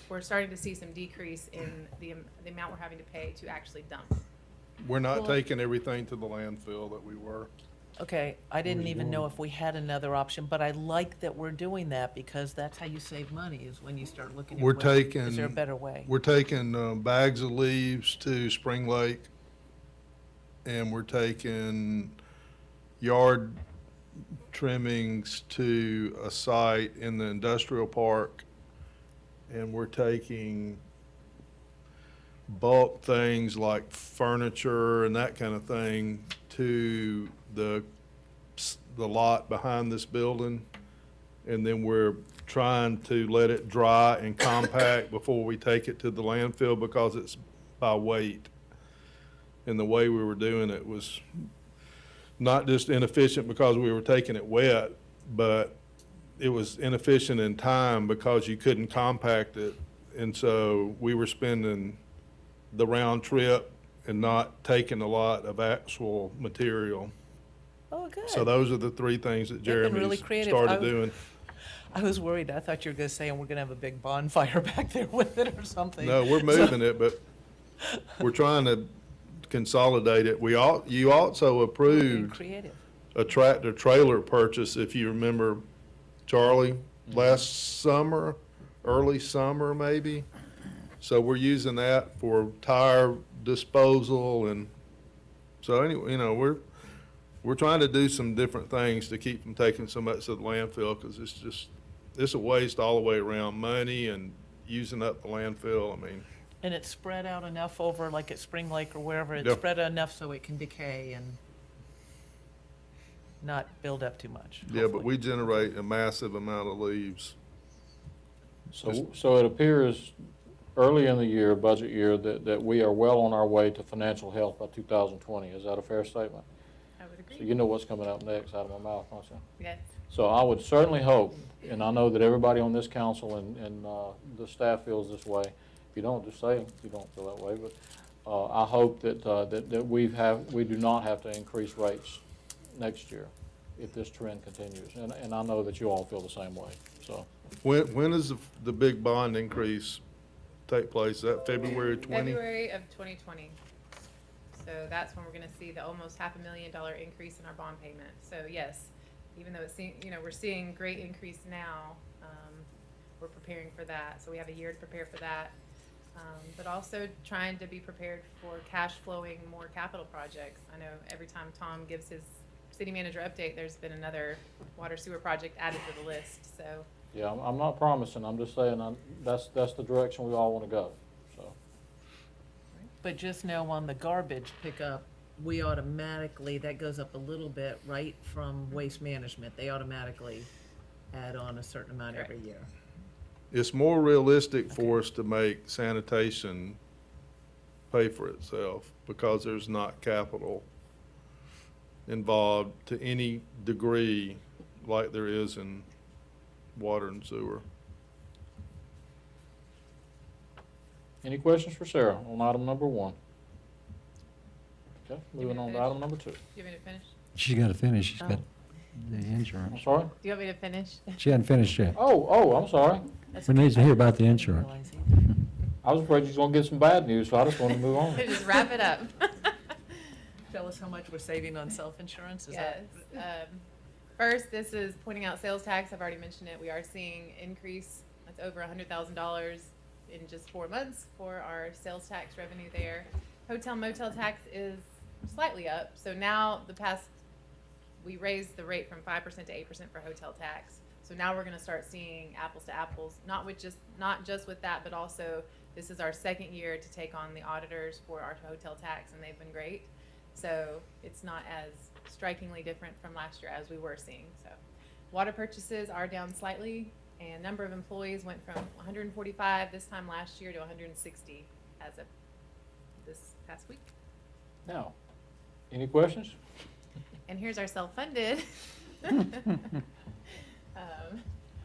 we're starting to see some decrease in the amount we're having to pay to actually dump. We're not Cool. taking everything to the landfill that we were. Okay, I didn't Where's even know one? if we had another option, but I like that we're doing that because that's how you save money, is when you start looking at. We're Is taking. there a better way? We're taking bags of leaves to Spring Lake, and we're taking yard trimmings to a site in the industrial park, and we're taking bulk things like furniture and that kind of thing to the lot behind this building. And then we're trying to let it dry and compact before we take it to the landfill because it's by weight. And the way we were doing it was not just inefficient because we were taking it wet, but it was inefficient in time because you couldn't compact it. And so we were spending the round trip and not taking a lot of actual material. Oh, good. So those are the three things that They've been really Jeremy's creative. started doing. I was worried. I thought you were gonna say, and we're gonna have a big bonfire back there with it or something. No, we're moving it, but we're trying to consolidate it. You also Being approved creative. a tractor trailer purchase, if you remember, Charlie, last summer, early summer maybe. So we're using that for tire disposal, and so anyway, you know, we're trying to do some different things to keep from taking so much to the landfill, because it's a waste all the way around, money and using up the landfill. I mean, And it's spread out enough over, like at Spring Lake or wherever, it's Yep. spread out enough so it can decay and not build up too much. yeah, but hopefully. we generate a massive amount of leaves. So it appears early in the year, budget year, that we are well on our way to financial health by 2020. Is that a fair statement? I would So agree. you know what's coming up next out of my mouth, don't you? Yes. So I would certainly hope, and I know that everybody on this council and the staff feels this way. If you don't, just say if you don't feel that way. But I hope that we do not have to increase rates next year if this trend continues. And I know that you all feel the same way, so. When does the big bond increase take place? Is that February 20? February of 2020. So that's when we're gonna see the almost $500,000 increase in our bond payment. So yes, even though we're seeing great increase now, we're preparing for that. So we have a year to prepare for that. But also trying to be prepared for cash flowing more capital projects. I know every time Tom gives his city manager update, there's been another water sewer project added to the list, so. Yeah, I'm not promising, I'm just saying, that's the direction we all want to go, so. But just know on the garbage pickup, we automatically, that goes up a little bit right from waste management. They automatically add on a certain amount every year. It's more realistic for us to make sanitation pay for itself because there's not capital involved to any degree like there is in water and sewer. Any questions for Sarah on item number 1? Okay, You moving want on me to to item number 2. Do you want me to finish? She's got to finish. She's Oh. got the I'm insurance. sorry? Do you want me to finish? She hadn't finished yet. Oh, I'm sorry. That's We okay. need to hear about the I didn't insurance. realize either. I was afraid you was gonna get some bad news, so I just wanted to move on. Just wrap it up. Tell us how much we're saving on self-insurance, is Yes. that? First, this is pointing out sales tax. I've already mentioned it. We are seeing increase. That's over $100,000 in just 4 months for our sales tax revenue there. Hotel motel tax is slightly up. So now we raised the rate from 5% to 8% for hotel tax. So now we're going to start seeing apples to apples, not just with that, but also this is our second year to take on the auditors for our hotel tax, and they've been great. So it's not as strikingly different from last year as we were seeing. So water purchases are down slightly, and number of employees went from 145 this time last year to 160 as of this past week. Now, any questions? And here's our self-funded.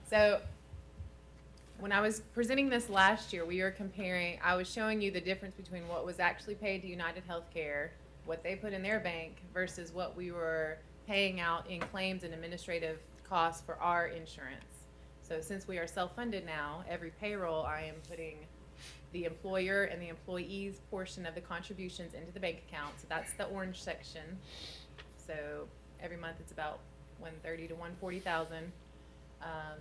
So when I was presenting this last year, we were comparing, I was showing you the difference between what was actually paid to United Healthcare, what they put in their bank, versus what we were paying out in claims and administrative costs for our insurance. So since we are self-funded now, every payroll, I am putting the employer and the employee's portion of the contributions into the bank account. So that's the orange section. So every month it's about 130 to 140,000.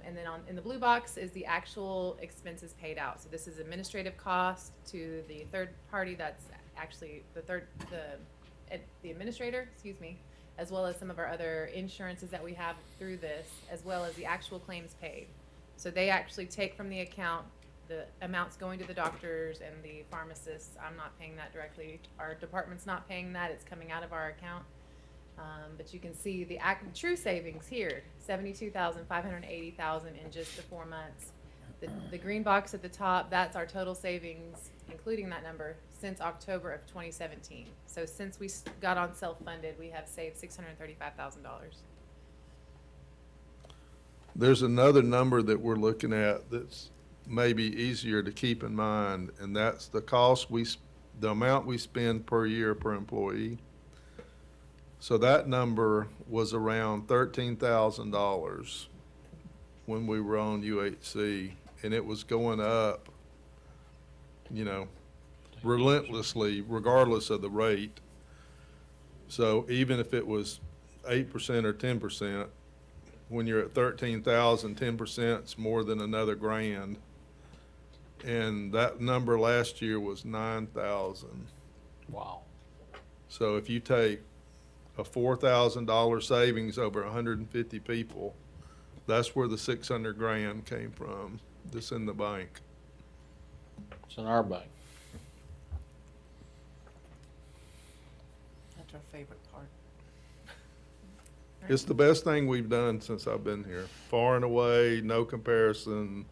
And then in the blue box is the actual expenses paid out. So this is administrative cost to the third party that's actually the administrator, excuse me, as well as some of our other insurances that we have through this, as well as the actual claims paid. So they actually take from the account the amounts going to the doctors and the pharmacists. I'm not paying that directly. Our department's not paying that. It's coming out of our account. But you can see the true savings here, 72,000, 580,000 in just the 4 months. The green box at the top, that's our total savings, including that number, since October of 2017. So since we got on self-funded, we have saved $635,000. There's another number that we're looking at that's maybe easier to keep in mind, and that's the the amount we spend per year per employee. So that number was around $13,000 when we were on UHC, and it was going up, relentlessly, regardless of the rate. So even if it was 8% or 10%, when you're at 13,000, 10% is more than another grand. And that number last year was 9,000. Wow. So if you take a $4,000 savings over 150 people, that's where the 600 grand came from, that's in the bank. It's in our bank. That's our favorite part. It's the best thing we've done since I've been here. Far and away, no comparison.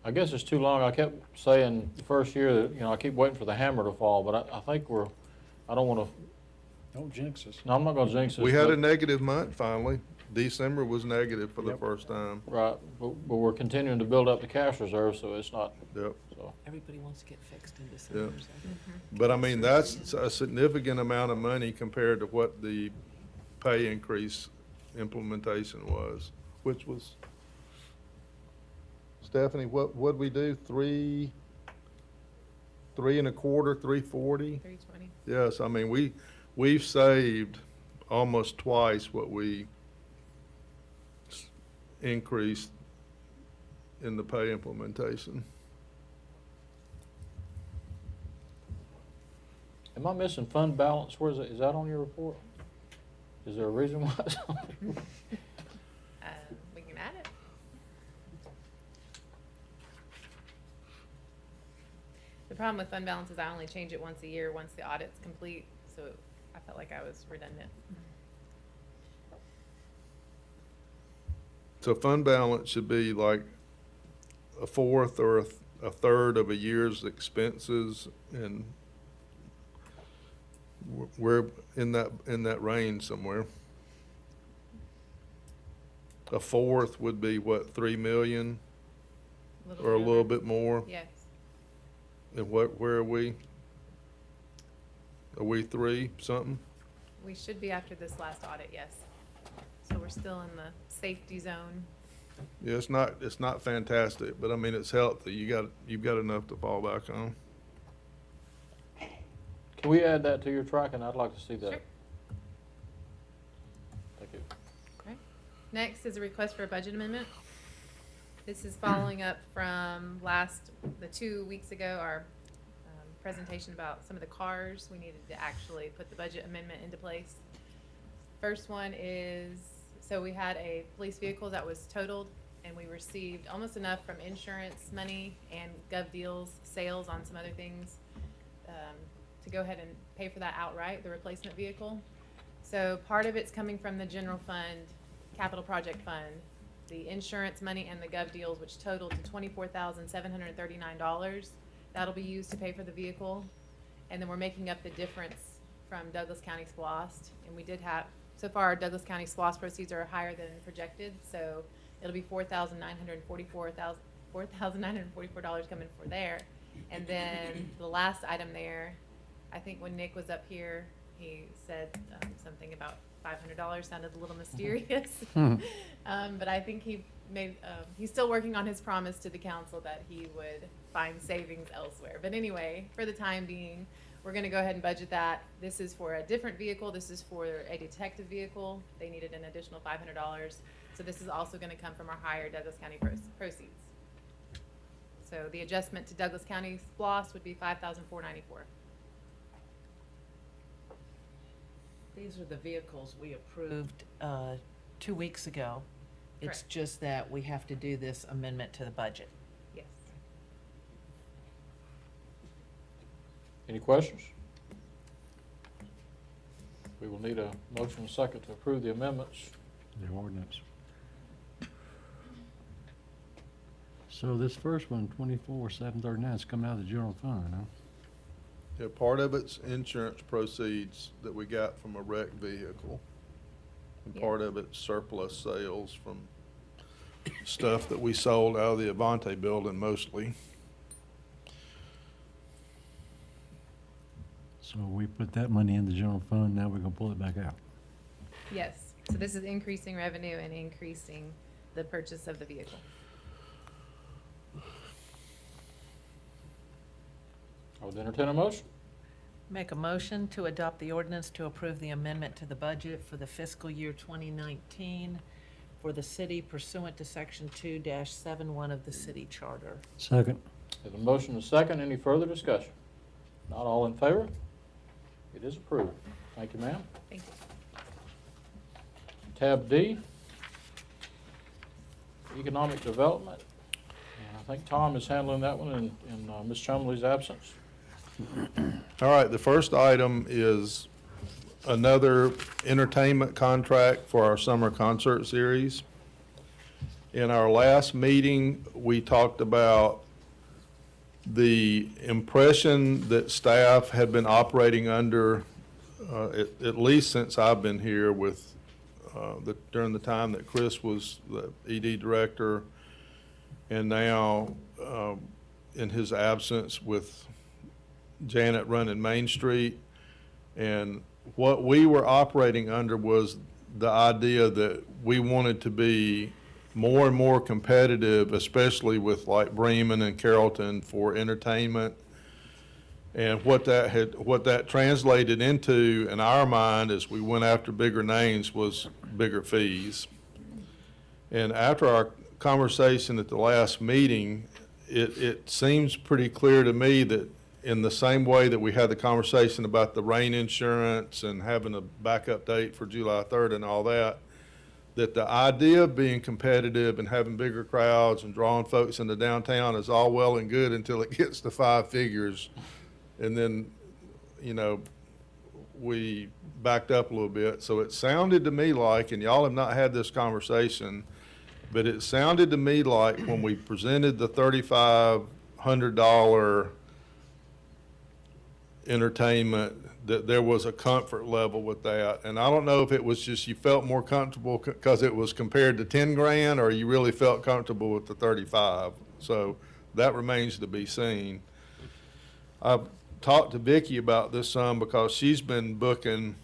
I guess it's too long. I kept saying the first year that, I keep waiting for the hammer to fall, but I think I don't want to. Don't jinx us. No, I'm not going to jinx this. We had but- a negative month finally. December was negative for the Yep. first time. Right, but we're continuing to build up the cash reserve, so it's not, Yep. so. Everybody wants to get fixed in Yeah. December. But I mean, that's a significant amount of money compared to what the pay increase implementation was, which was, Stephanie, what'd we do? 3.25, 340? 320. Yes, I mean, we've saved almost twice what we increased in the pay implementation. Am I missing fund balance? Where is it? Is that on your report? Is there a reason why it's on your report? We can add it. The problem with fund balance is I only change it once a year, once the audit's complete, so I felt like I was redundant. So fund balance should be like a fourth or a third of a year's expenses, and we're in that range somewhere. A fourth would be what, 3 million, or a little bit more? Yes. And where are we? Are we 3 something? We should be after this last audit, yes. So we're still in the safety zone. Yeah, it's not fantastic, but I mean, it's healthy. You've got enough to fall back on. Can we add that to your tracking? I'd like to see that. Sure. Thank you. Okay. Next is a request for a budget amendment. This is following up from the 2 weeks ago, our presentation about some of the cars. We needed to actually put the budget amendment into place. First one is, so we had a police vehicle that was totaled, and we received almost enough from insurance money and gov deals, sales on some other things, to go ahead and pay for that outright, the replacement vehicle. So part of it's coming from the general fund, capital project fund, the insurance money and the gov deals, which totaled to $24,739. That'll be used to pay for the vehicle. And then we're making up the difference from Douglas County SPOSS. And we did have, so far, our Douglas County SPOSS proceeds are higher than projected. So it'll be $4,944 coming for there. And then the last item there, I think when Nick was up here, he said something about $500 sounded a little mysterious. But I think he's still working on his promise to the council that he would find savings elsewhere. But anyway, for the time being, we're gonna go ahead and budget that. This is for a different vehicle. This is for a detective vehicle. They needed an additional $500. So this is also gonna come from our higher Douglas County proceeds. So the adjustment to Douglas County's loss would be $5,494. These are the vehicles we approved 2 weeks ago. It's Correct. just that we have to do this amendment to the budget. Yes. Any questions? We will need a motion and a second to approve the amendments. The ordinance. So this first one, 24,739, is coming out of the general fund, huh? Yeah, part of it's insurance proceeds that we got from a wrecked vehicle. And part of it's surplus sales from stuff that we sold out of the Avante building mostly. So we put that money in the general fund, now we're gonna pull it back out. Yes. So this is increasing revenue and increasing the purchase of the vehicle. I would entertain a motion. Make a motion to adopt the ordinance to approve the amendment to the budget for the fiscal year 2019 for the city pursuant to Section 2-71 of the city charter. Second. There's a motion and a second. Any further discussion? Not all in favor? It is approved. Thank you, ma'am. Thank you. Tab D, Economic Development. And I think Tom is handling that one in Ms. Chumley's absence. All right, the first item is another entertainment contract for our summer concert series. In our last meeting, we talked about the impression that staff had been operating under, at least since I've been here with, during the time that Chris was the ED director, and now in his absence with Janet running Main Street. And what we were operating under was the idea that we wanted to be more and more competitive, especially with like Bremen and Carrollton for entertainment. And what that translated into in our mind as we went after bigger names was bigger fees. And after our conversation at the last meeting, it seems pretty clear to me that in the same way that we had the conversation about the rain insurance and having a backup date for July 3rd and all that, that the idea of being competitive and having bigger crowds and drawing folks into downtown is all well and good until it gets to 5 figures. And then, you know, we backed up a little bit. So it sounded to me like, and y'all have not had this conversation, but it sounded to me like when we presented the $3,500 entertainment, that there was a comfort level with that. And I don't know if it was just you felt more comfortable because it was compared to 10 grand, or you really felt comfortable with the 35. So that remains to be seen. I've talked to Vicki about this some because she's been booking,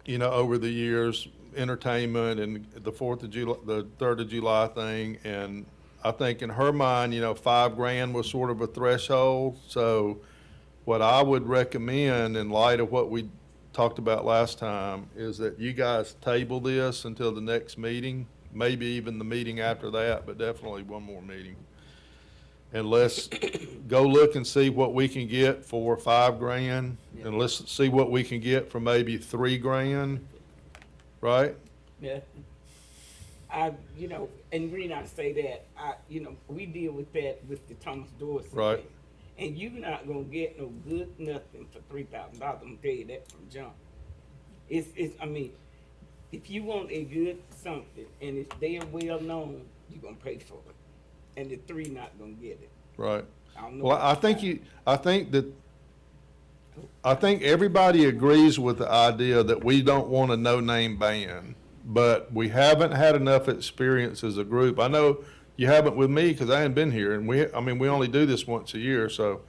you know, over the years, entertainment and the 4th of July, the 3rd of July thing. And I think in her mind, you know, 5 grand was sort of a threshold. So what I would recommend in light of what we talked about last time is that you guys table this until the next meeting, maybe even the meeting after that, but definitely one more meeting. And let's go look and see what we can get for 5 grand, and let's see what we can get for maybe 3 grand, right? Yeah. You know, and reason I say that, you know, we deal with that with the Thomas Dorsey. Right. thing. And you're not gonna get no good nothing for $3,000. I'm gonna tell you that from jump. I mean, if you want a good something and it's there well known, you're gonna pay for it. And the 3 not gonna get it. Right. I don't know Well, about I think everybody agrees with the idea that we don't want a no-name band, but we haven't had enough experience as a group. I know you haven't with me because I haven't been here, and we only do this once a year, so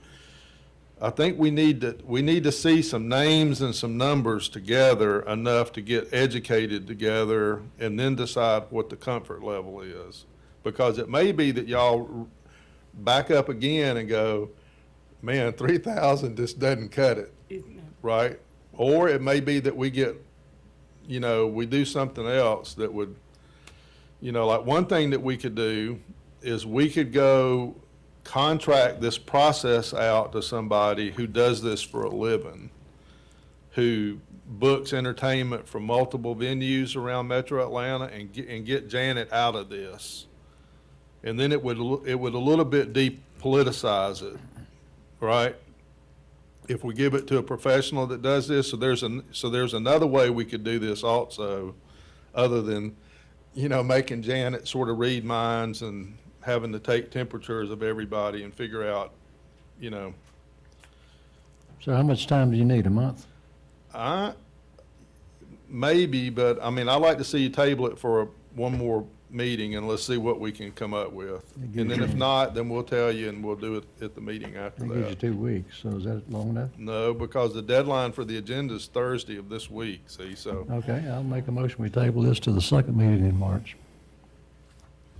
I think we need to see some names and some numbers together enough to get educated together and then decide what the comfort level is. Because it may be that y'all back up again and go, man, 3,000 just doesn't cut it, Isn't it? right? Or it may be that we get, we do something else that would, like one thing that we could do is we could go contract this process out to somebody who does this for a living, who books entertainment from multiple venues around Metro Atlanta and get Janet out of this. And then it would a little bit depoliticize it, right? If we give it to a professional that does this, so there's another way we could do this also, other than, making Janet sort of read minds and having to take temperatures of everybody and figure out, So how much time do you need, a month? Maybe, but I mean, I'd like to see you table it for one more meeting and let's see what we can come up with. And then if not, then we'll tell you and we'll do it at the meeting after That gives you that. 2 weeks, so is that long enough? No, because the deadline for the agenda is Thursday of this week, see, so. Okay, I'll make a motion, we table this to the second meeting in March.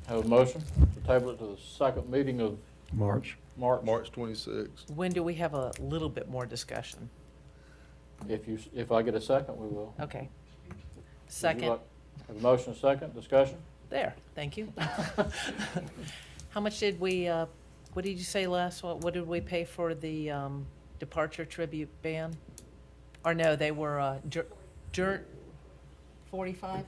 Have a motion to table it to the second meeting of March. March 26th. When do we have a little bit more discussion? If I get a second, we will. Would Okay. you Second, like- Have a motion, second, discussion? there, thank you. How much did we, what did you say last, what did we pay for the departure tribute band? Or no, they were, 45?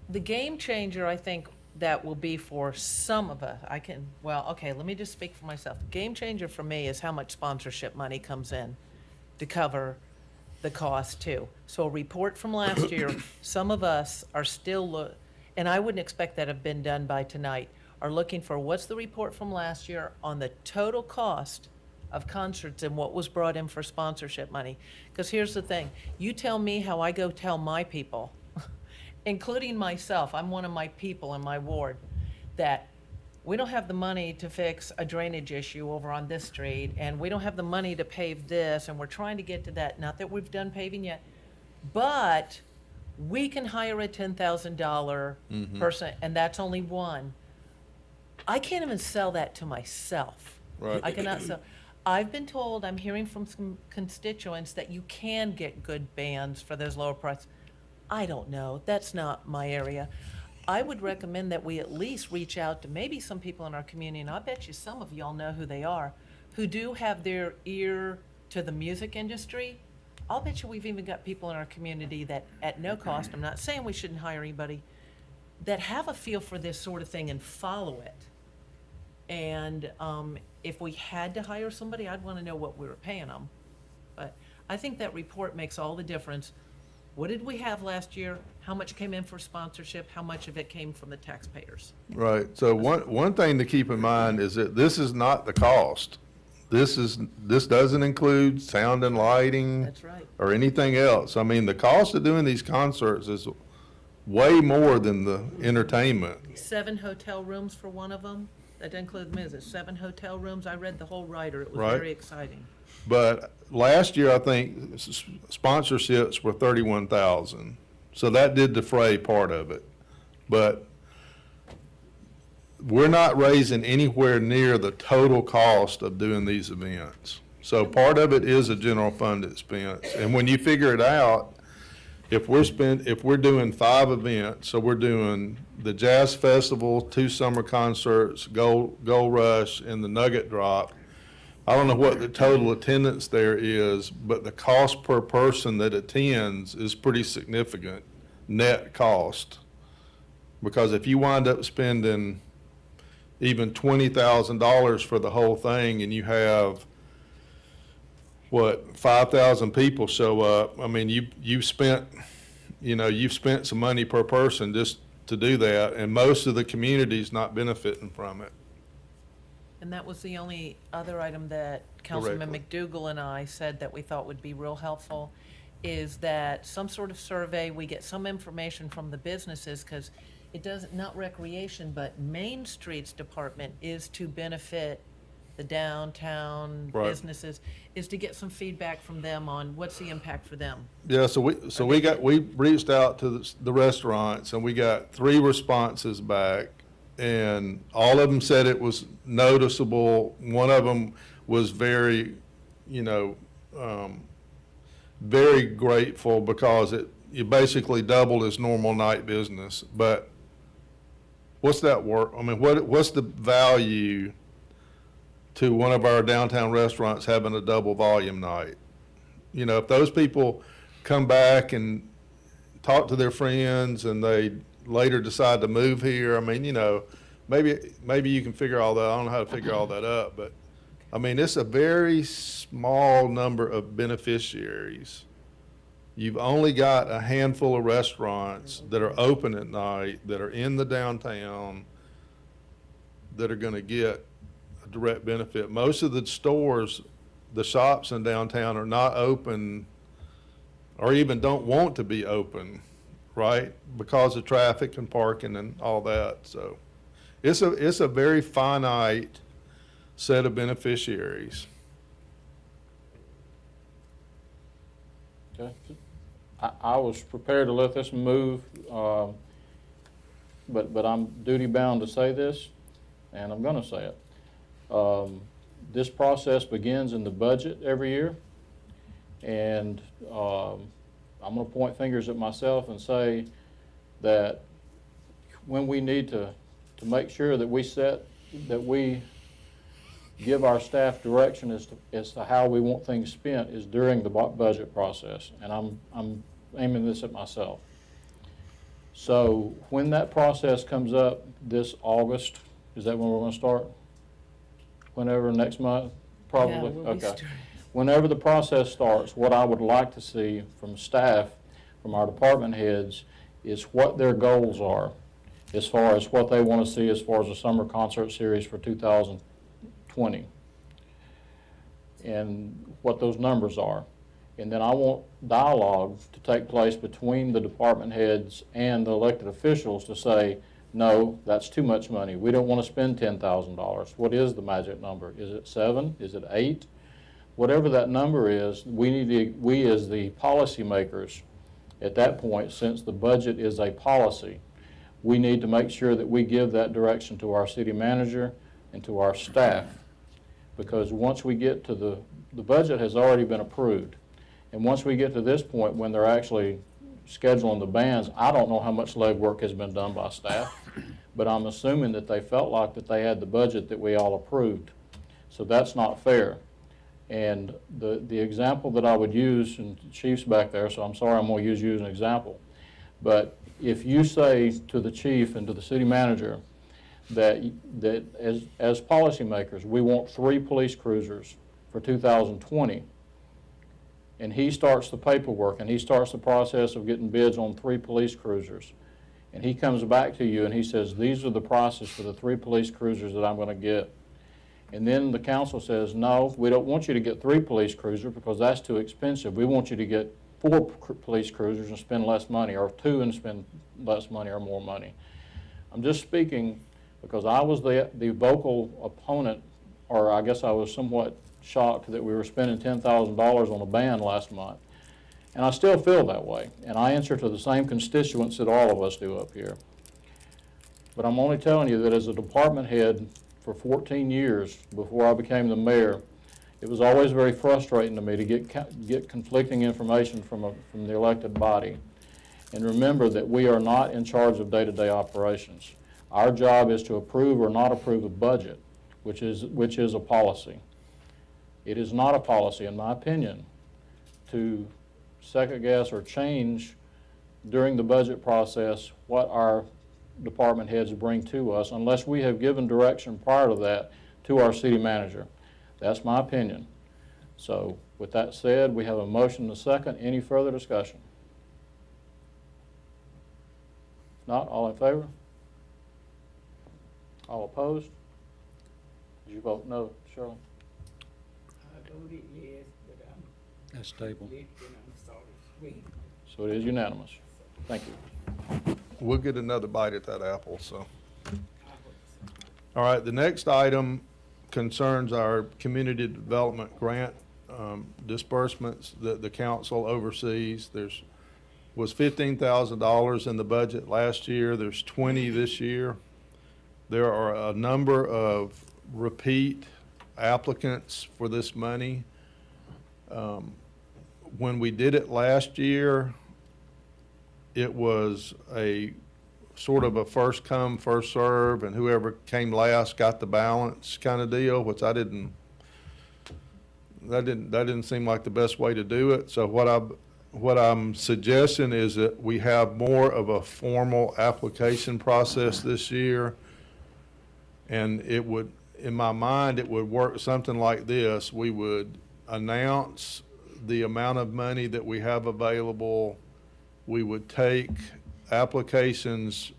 The game changer, I think, that will be for some of us, okay, let me just speak for myself. Game changer for me is how much sponsorship money comes in to cover the cost too. So a report from last year, some of us are still, and I wouldn't expect that to have been done by tonight, are looking for what's the report from last year on the total cost of concerts and what was brought in for sponsorship money. Because here's the thing, you tell me how I go tell my people, including myself, I'm one of my people in my ward, that we don't have the money to fix a drainage issue over on this street, and we don't have the money to pave this, and we're trying to get to that. Not that we've done paving yet, but we can hire a $10,000 person, and that's only one. I can't even sell that to myself. Right. I cannot sell. I've been told, I'm hearing from some constituents that you can get good bands for those lower prices. I don't know. That's not my area. I would recommend that we at least reach out to maybe some people in our community, and I bet you some of y'all know who they are, who do have their ear to the music industry. I'll bet you we've even got people in our community that, at no cost, I'm not saying we shouldn't hire anybody, that have a feel for this sort of thing and follow it. And if we had to hire somebody, I'd want to know what we were paying them. But I think that report makes all the difference. What did we have last year? How much came in for sponsorship? How much of it came from the taxpayers? Right, so one thing to keep in mind is that this is not the cost. This doesn't include sound and lighting. That's right. Or anything else. I mean, the cost of doing these concerts is way more than the entertainment. 7 hotel rooms for one of them. That doesn't include the music. 7 hotel rooms. I read the whole writer. It was Right. very exciting. But last year, I think sponsorships were 31,000. So that did defray part of it. But we're not raising anywhere near the total cost of doing these events. So part of it is a general fund expense. And when you figure it out, if we're doing 5 events, so we're doing the Jazz Festival, 2 summer concerts, Gold Rush, and the Nugget Drop, I don't know what the total attendance there is, but the cost per person that attends is pretty significant, net cost. Because if you wind up spending even $20,000 for the whole thing and you have, 5,000 people show up, I mean, you've spent some money per person just to do that, and most of the community's not benefiting from it. And that was the only other item that Councilman McDougal and I said that we thought would be real helpful, is that some sort of survey, we get some information from the businesses, because it does, not recreation, but Main Streets Department is to benefit the downtown Right. businesses, is to get some feedback from them on what's the impact for them. Yeah, so we reached out to the restaurants and we got 3 responses back, and all of them said it was noticeable. One of them was very, you know, very grateful because it basically doubled his normal night business. But what's that work? I mean, what's the value to one of our downtown restaurants having a double volume night? You know, if those people come back and talk to their friends and they later decide to move here, I mean, you know, maybe you can figure all that. I don't know how to figure all that up, but I mean, it's a very small number of beneficiaries. You've only got a handful of restaurants that are open at night, that are in the downtown, that are going to get a direct benefit. Most of the stores, the shops in downtown are not open or even don't want to be open, right? Because of traffic and parking and all that. So it's a very finite set of beneficiaries. Okay. I was prepared to let this move, but I'm duty bound to say this, and I'm going to say it. This process begins in the budget every year, and I'm going to point fingers at myself and say that when we need to make sure that we give our staff direction as to how we want things spent is during the budget process, and I'm aiming this at myself. So when that process comes up this August, is that when we're going to start? Whenever, next month, probably? Yeah, we'll be Okay. Whenever the process starts, what I would like to see from staff, from our department heads, is what their goals are as far as what they want to see as far as the summer concert series for 2020 and what those numbers are. And then I want dialogue to take place between the department heads and the elected officials to say, no, that's too much money. We don't want to spend $10,000. What is the magic number? Is it 7? Is it 8? Whatever that number is, we as the policymakers at that point, since the budget is a policy, we need to make sure that we give that direction to our city manager and to our staff. Because once we get to the budget has already been approved. And once we get to this point when they're actually scheduling the bands, I don't know how much legwork has been done by staff, but I'm assuming that they felt like that they had the budget that we all approved. So that's not fair. And the example that I would use, and the chief's back there, so I'm sorry I'm going to use you as an example, but if you say to the chief and to the city manager that as policymakers, we want 3 police cruisers for 2020, and he starts the paperwork and he starts the process of getting bids on 3 police cruisers, and he comes back to you and he says, these are the prices for the 3 police cruisers that I'm going to get. And then the council says, no, we don't want you to get 3 police cruisers because that's too expensive. We want you to get 4 police cruisers and spend less money, or 2 and spend less money or more money. I'm just speaking because I was the vocal opponent, or I guess I was somewhat shocked that we were spending $10,000 on a band last month. And I still feel that way. And I answer to the same constituents that all of us do up here. But I'm only telling you that as a department head for 14 years before I became the mayor, it was always very frustrating to me to get conflicting information from the elected body. And remember that we are not in charge of day-to-day operations. Our job is to approve or not approve a budget, which is a policy. It is not a policy, in my opinion, to second guess or change during the budget process what our department heads bring to us unless we have given direction prior to that to our city manager. That's my opinion. So with that said, we have a motion and a second. Any further discussion? If not, all in favor? All opposed? Did you vote no, Shirley? I voted yes, but That's stable. So it is unanimous. Thank you. We'll get another bite at that apple, so. All right, the next item concerns our community development grant disbursements that the council oversees. Was $15,000 in the budget last year. There's 20 this year. There are a number of repeat applicants for this money. When we did it last year, it was a sort of a first come, first serve, and whoever came last got the balance kind of deal, which that didn't seem like the best way to do it. So what I'm suggesting is that we have more of a formal application process this year. And it would, in my mind, it would work something like this. We would announce the amount of money that we have available. We would take applications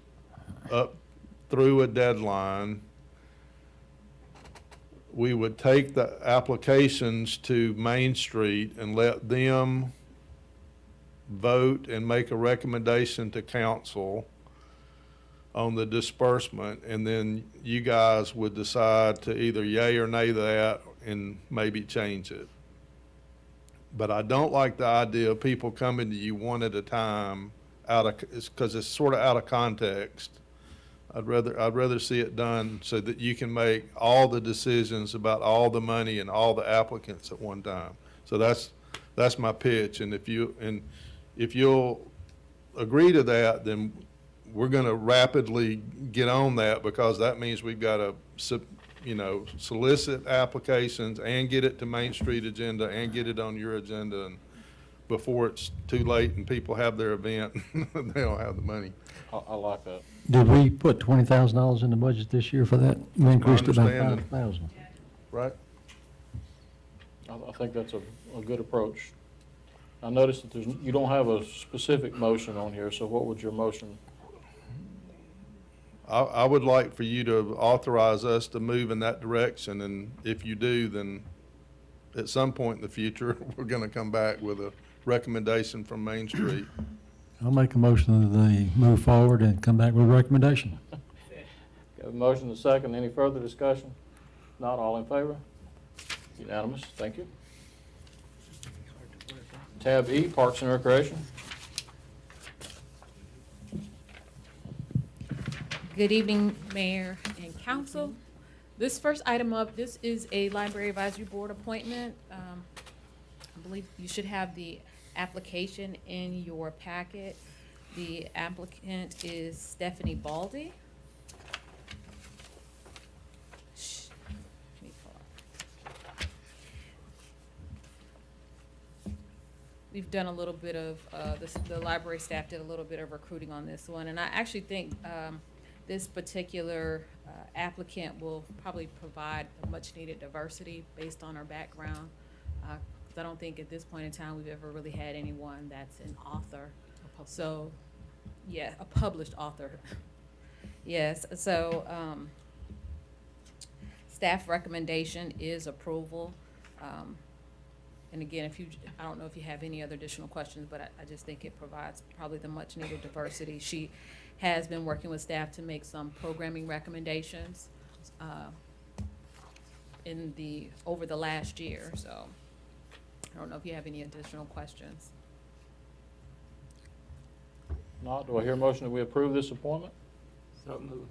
up through a deadline. We would take the applications to Main Street and let them vote and make a recommendation to council on the disbursement, and then you guys would decide to either yay or nay that and maybe change it. But I don't like the idea of people coming to you one at a time because it's sort of out of context. I'd rather see it done so that you can make all the decisions about all the money and all the applicants at one time. So that's my pitch, and if you'll agree to that, then we're going to rapidly get on that, because that means we've got to, solicit applications and get it to Main Street agenda and get it on your agenda, and before it's too late and people have their event, they don't have the money. I like that. Did we put $20,000 in the budget this year for that? We increased it by understanding. 5,000. Right? I think that's a good approach. I noticed that you don't have a specific motion on here, so what would your motion? I would like for you to authorize us to move in that direction, and if you do, then at some point in the future, we're going to come back with a recommendation from Main Street. I'll make a motion that they move forward and come back with a recommendation. Got a motion and a second. Any further discussion? Not all in favor? Unanimous. Thank you. Tab E, Parks and Recreation. Good evening, Mayor and Council. This first item up, this is a Library Advisory Board appointment. I believe you should have the application in your packet. The applicant is Stephanie Baldy. Let me pull up. We've done a little bit of, the library staff did a little bit of recruiting on this one, and I actually think this particular applicant will probably provide a much-needed diversity based on her background. Because I don't think at this point in time we've ever really had anyone that's an author. So, yeah, a published author. Yes, so staff recommendation is approval. And again, I don't know if you have any other additional questions, but I just think it provides probably the much-needed diversity. She has been working with staff to make some programming recommendations over the last year. So I don't know if you have any additional questions. Not, do I hear a motion that we approve this appointment? So moved.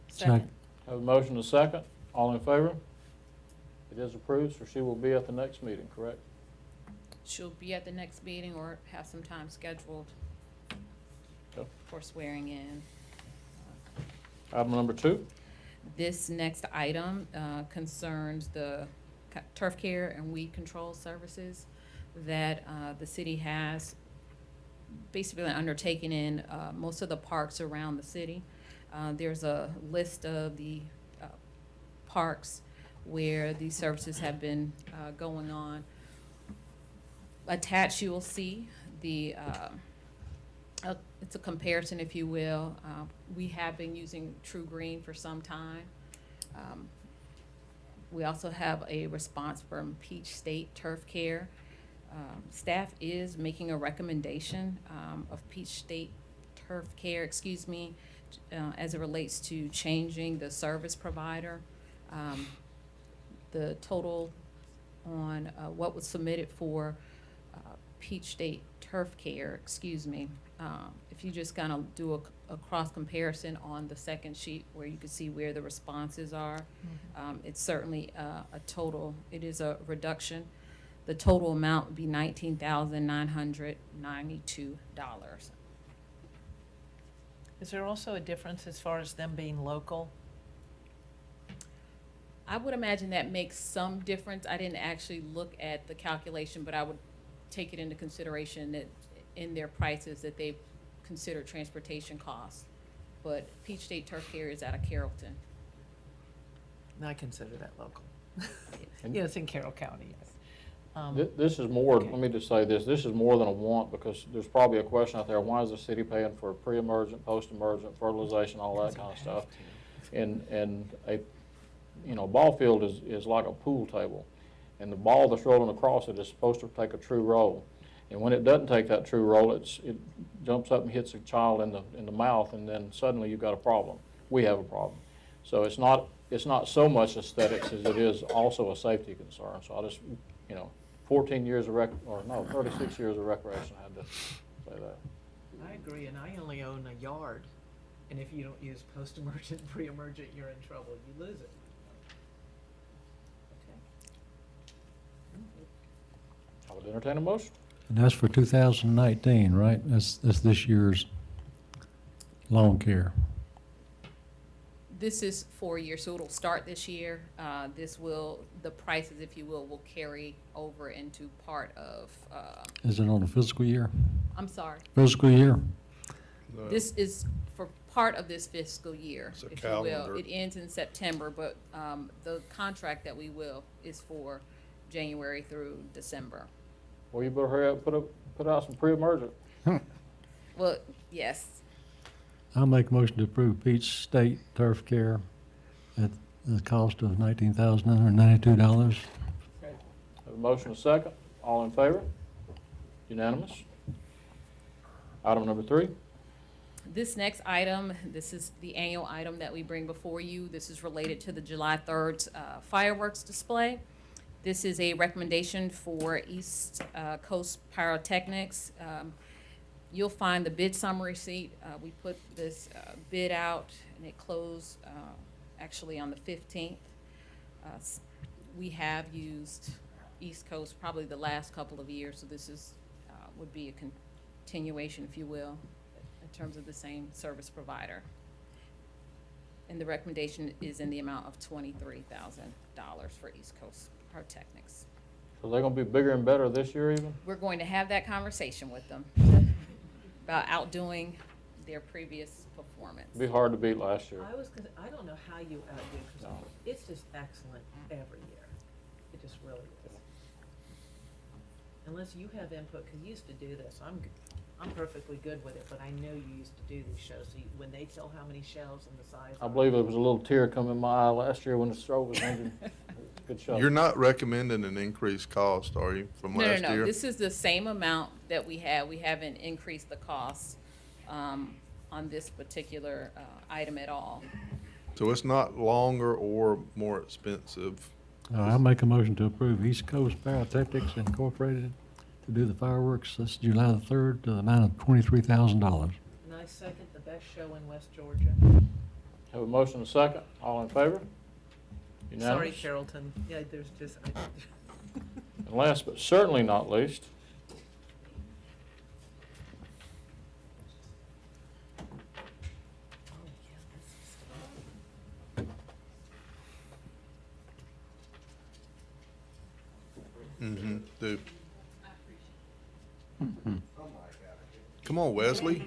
Second. Have a motion and a second. All in favor? It is approved, so she will be at the next meeting, correct? She'll be at the next meeting or have some time scheduled Okay. for swearing in. Item number 2. This next item concerns the turf care and weed control services that the city has basically undertaken in most of the parks around the city. There's a list of the parks where these services have been going on. Attached, you will see the it's a comparison, if you will. We have been using True Green for some time. We also have a response from Peach State Turf Care. Staff is making a recommendation of Peach State Turf Care, as it relates to changing the service provider. The total on what was submitted for Peach State Turf Care, if you just kind of do a cross comparison on the second sheet where you can see where the responses are, it's certainly a total, it is a reduction. The total amount would be $19,992. Is there also a difference as far as them being local? I would imagine that makes some difference. I didn't actually look at the calculation, but I would take it into consideration that in their prices that they consider transportation costs. But Peach State Turf Care is out of Carrollton. I consider that local. Yeah, it's in Carroll County, yes. This is more, okay. let me just say this is more than a want, because there's probably a question out there, why is the city paying for pre-emergent, post-emergent, fertilization, all that kind of stuff? And a, you know, ball field is like a pool table, and the ball that's rolling across it is supposed to take a true roll. And when it doesn't take that true roll, it jumps up and hits a child in the mouth, and then suddenly you've got a problem. We have a problem. So it's not so much aesthetics as it is also a safety concern. So I just, you know, 36 years of recreation, I had to say that. I agree, and I only own a yard, and if you don't use post-emergent, pre-emergent, you're in trouble, you lose it. I would entertain a motion. And that's for 2019, right? That's this year's lawn care. This is 4 years, so it'll start this year. The prices, if you will carry over into part of, Is it on a fiscal year? I'm sorry. Fiscal year? This is for part of this fiscal year, It's a if you will. calendar. It ends in September, but the contract that we will is for January through December. Well, you better hurry up, put out some pre-emergent. Well, yes. I'll make a motion to approve Peach State Turf Care at the cost of $19,992. Have a motion, a second. All in favor? Unanimous. Item number 3. This next item, this is the annual item that we bring before you. This is related to the July 3rd fireworks display. This is a recommendation for East Coast Pyrotechnics. You'll find the bid summary sheet. We put this bid out, and it closed actually on the 15th. We have used East Coast probably the last couple of years, so this is would be a continuation, if you will, in terms of the same service provider. And the recommendation is in the amount of $23,000 for East Coast Pyrotechnics. So they're gonna be bigger and better this year even? We're going to have that conversation with them about outdoing their previous performance. Be hard to beat last year. I don't know how you outdo Cristal. It's just excellent every year. It just really is. Unless you have input, because you used to do this. I'm perfectly good with it, but I know you used to do these shows. So when they tell how many shells and the size. I believe there was a little tear come in my eye last year when the show was ended. Good show. You're not recommending an increased cost, are you, from last year? No. This is the same amount that we have. We haven't increased the cost on this particular item at all. So it's not longer or more expensive? I'll make a motion to approve East Coast Pyrotechnics Incorporated to do the fireworks this July the 3rd to the amount of $23,000. And I second the best show in West Georgia. Have a motion, a second. All in favor? Sorry, Unanimous? Carrollton. Yeah, there's just. And last but certainly not least, Mm-hmm, do. Come on, Wesley.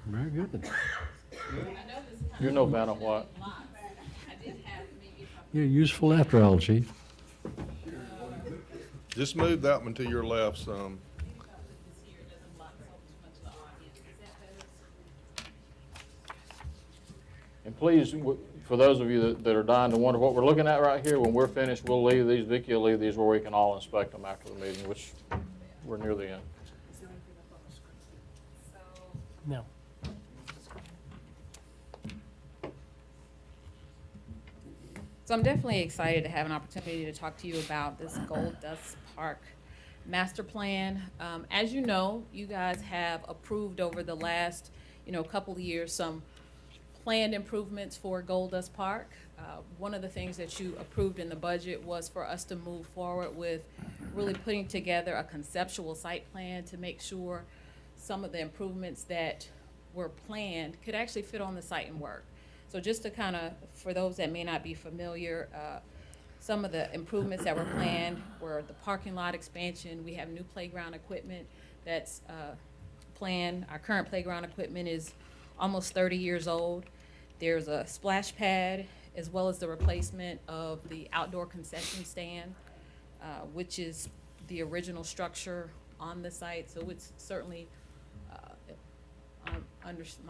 Very good. you're no Vanna White. You're useful after all, Chief. Just move that one to your left some. And please, for those of you that are dying to wonder what we're looking at right here, when we're finished, we'll leave these, Vicki will leave these where we can all inspect them after the meeting, which we're near the end. No. So I'm definitely excited to have an opportunity to talk to you about this Gold Dust Park master plan. As you know, you guys have approved over the last, couple of years some planned improvements for Gold Dust Park. One of the things that you approved in the budget was for us to move forward with really putting together a conceptual site plan to make sure some of the improvements that were planned could actually fit on the site and work. So just to kind of, for those that may not be familiar, some of the improvements that were planned were the parking lot expansion. We have new playground equipment that's planned. Our current playground equipment is almost 30 years old. There's a splash pad, as well as the replacement of the outdoor concession stand, which is the original structure on the site. So it's certainly, my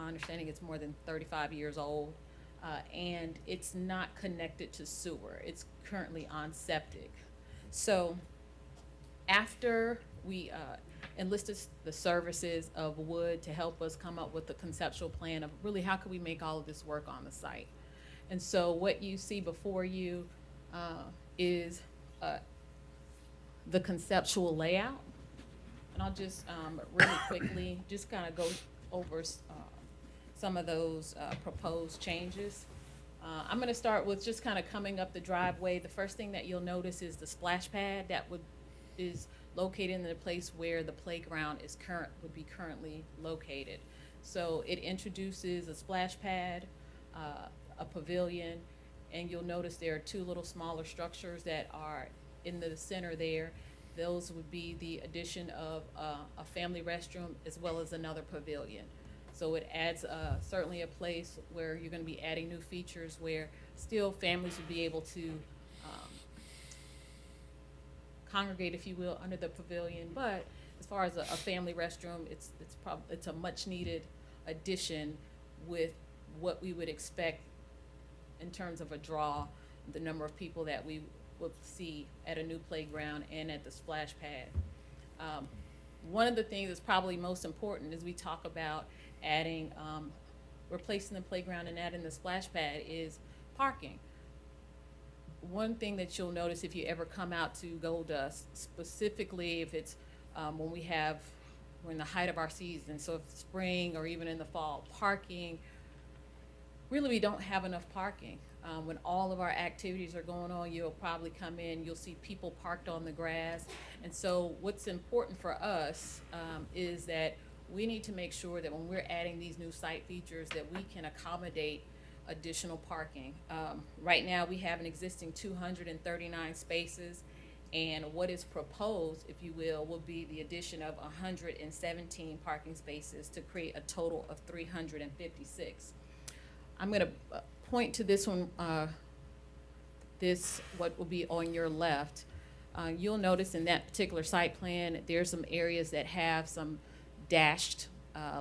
understanding, it's more than 35 years old. And it's not connected to sewer. It's currently on septic. So after we enlisted the services of Wood to help us come up with the conceptual plan of really how could we make all of this work on the site. And so what you see before you is the conceptual layout. And I'll just really quickly just kind of go over some of those proposed changes. I'm going to start with just kind of coming up the driveway. The first thing that you'll notice is the splash pad that is located in the place where the playground would be currently located. So it introduces a splash pad, a pavilion, and you'll notice there are two little smaller structures that are in the center there. Those would be the addition of a family restroom as well as another pavilion. So it adds certainly a place where you're going to be adding new features where still families would be able to congregate, if you will, under the pavilion. But as far as a family restroom, it's a much needed addition with what we would expect in terms of a draw, the number of people that we will see at a new playground and at the splash pad. One of the things that's probably most important as we talk about adding, replacing the playground and adding the splash pad is parking. One thing that you'll notice if you ever come out to Gold Dust, specifically if it's when we're in the height of our season, so if it's spring or even in the fall, parking, really we don't have enough parking. When all of our activities are going on, you'll probably come in, you'll see people parked on the grass. And so what's important for us is that we need to make sure that when we're adding these new site features that we can accommodate additional parking. Right now we have an existing 239 spaces, and what is proposed, if you will be the addition of 117 parking spaces to create a total of 356. I'm going to point to this one, what will be on your left. You'll notice in that particular site plan, there's some areas that have some dashed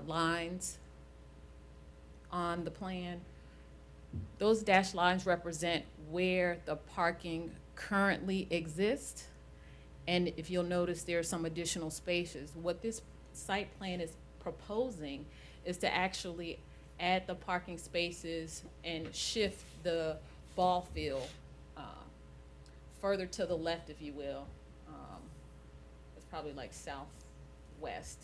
lines on the plan. Those dashed lines represent where the parking currently exists. And if you'll notice, there are some additional spaces. What this site plan is proposing is to actually add the parking spaces and shift the ball field further to the left, if you will. It's probably like southwest.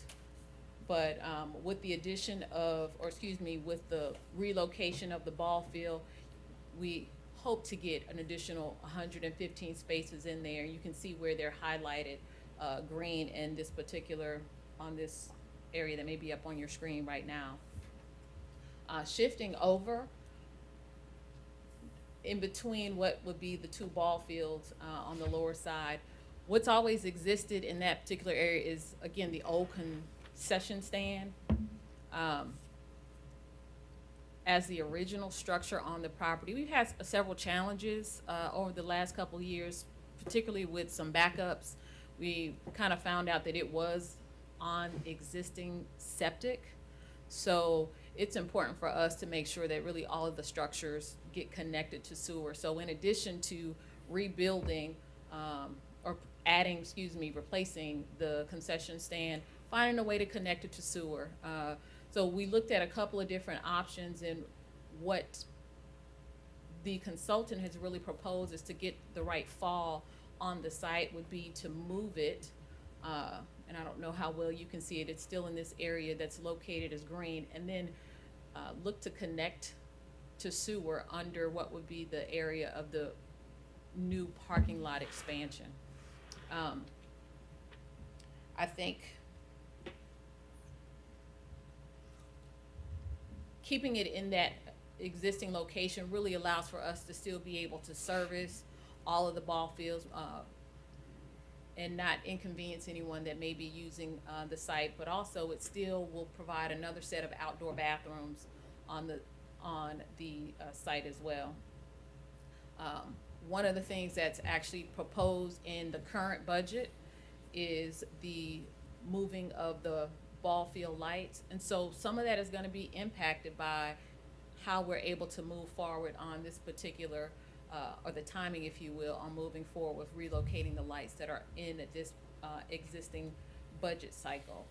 But with the addition of, with the relocation of the ball field, we hope to get an additional 115 spaces in there. You can see where they're highlighted green in this on this area that may be up on your screen right now. Shifting over in between what would be the two ball fields on the lower side, what's always existed in that particular area is, again, the old concession stand as the original structure on the property. We've had several challenges over the last couple of years, particularly with some backups. We kind of found out that it was on existing septic. So it's important for us to make sure that really all of the structures get connected to sewer. So in addition to rebuilding or replacing the concession stand, finding a way to connect it to sewer. So we looked at a couple of different options and what the consultant has really proposed is to get the right fall on the site would be to move it, and I don't know how well you can see it, it's still in this area that's located as green, and then look to connect to sewer under what would be the area of the new parking lot expansion. I think keeping it in that existing location really allows for us to still be able to service all of the ball fields and not inconvenience anyone that may be using the site, but also it still will provide another set of outdoor bathrooms on the site as well. One of the things that's actually proposed in the current budget is the moving of the ball field lights, and so some of that is going to be impacted by how we're able to move forward on this particular or the timing, if you will, on moving forward with relocating the lights that are in this existing budget cycle.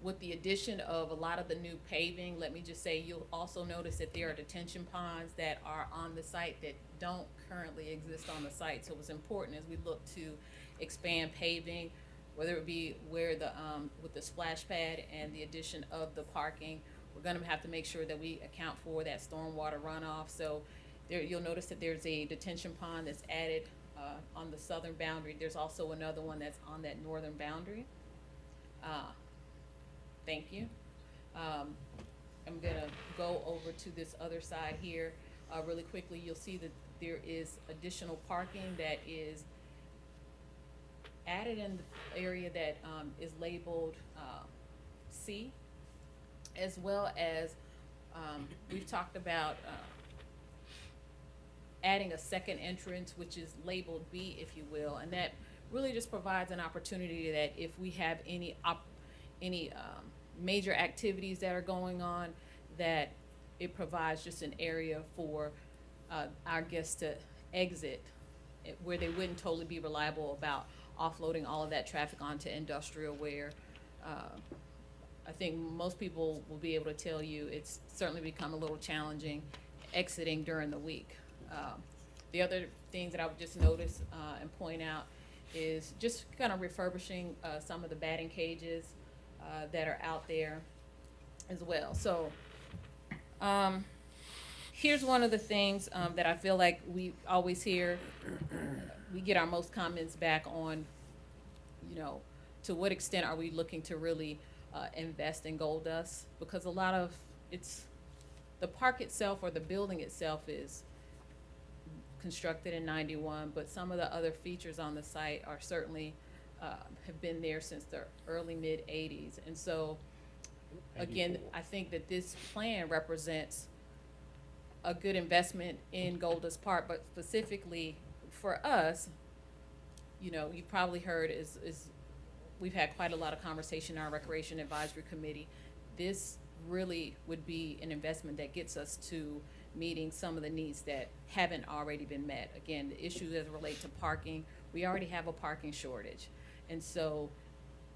With the addition of a lot of the new paving, let me just say, you'll also notice that there are detention ponds that are on the site that don't currently exist on the site. So it was important as we look to expand paving, whether it be where the with the splash pad and the addition of the parking, we're gonna have to make sure that we account for that stormwater runoff. So there, you'll notice that there's a detention pond that's added on the southern boundary. There's also another one that's on that northern boundary. Thank you. I'm gonna go over to this other side here really quickly. You'll see that there is additional parking that is added in the area that is labeled C, as well as we've talked about adding a second entrance, which is labeled B, if you will, and that really just provides an opportunity that if we have any major activities that are going on, that it provides just an area for our guests to exit where they wouldn't totally be reliable about offloading all of that traffic onto industrial, where I think most people will be able to tell you it's certainly become a little challenging exiting during the week. The other things that I would just notice and point out is just kind of refurbishing some of the batting cages that are out there as well. So here's one of the things that I feel like we always hear, we get our most comments back on, you know, to what extent are we looking to really invest in Gold Dust? Because a lot of the park itself or the building itself is constructed in '91, but some of the other features on the site are certainly have been there since the early mid '80s. And so again, I think that this plan represents a good investment in Gold Dust Park, but specifically for us, you know, you probably heard is we've had quite a lot of conversation in our Recreation Advisory Committee. This really would be an investment that gets us to meeting some of the needs that haven't already been met. Again, the issues as relate to parking, we already have a parking shortage. And so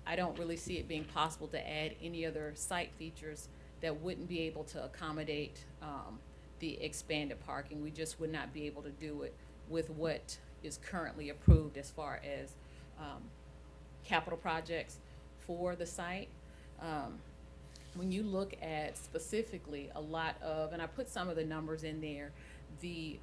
I don't really see it being possible to add any other site features that wouldn't be able to accommodate the expanded parking. We just would not be able to do it with what is currently approved as far as capital projects for the site. When you look at specifically a lot of, and I put some of the numbers in there, the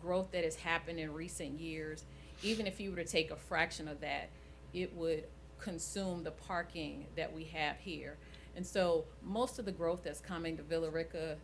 growth that has happened in recent years, even if you were to take a fraction of that, it would consume the parking that we have here. And so most of the growth that's coming to Villa Rica,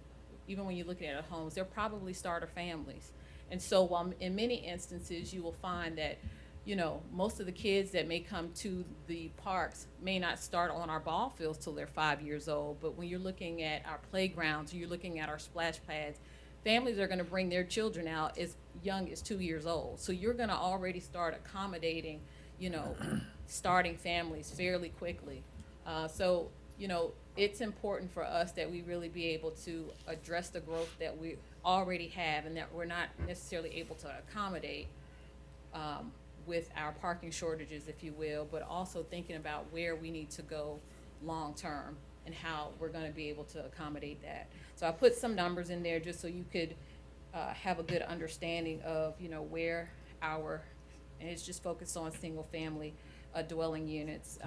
even when you're looking at homes, they're probably starter families. And so while in many instances you will find that, you know, most of the kids that may come to the parks may not start on our ball fields till they're 5 years old, but when you're looking at our playgrounds, you're looking at our splash pads, families are gonna bring their children out as young as 2 years old. So you're gonna already start accommodating, you know, starting families fairly quickly. So, you know, it's important for us that we really be able to address the growth that we already have and that we're not necessarily able to accommodate with our parking shortages, if you will, but also thinking about where we need to go long-term and how we're gonna be able to accommodate that. So I put some numbers in there just so you could have a good understanding of, you know, where our, and it's just focused on single-family dwelling units,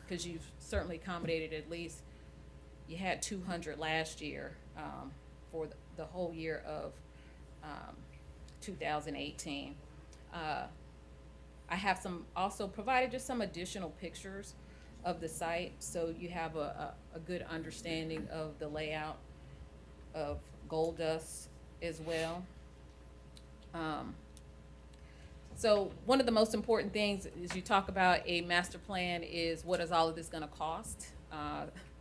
because you've certainly accommodated at least, you had 200 last year for the whole year of 2018. I have also provided just some additional pictures of the site, so you have a good understanding of the layout of Gold Dust as well. So one of the most important things is you talk about a master plan is what is all of this gonna cost?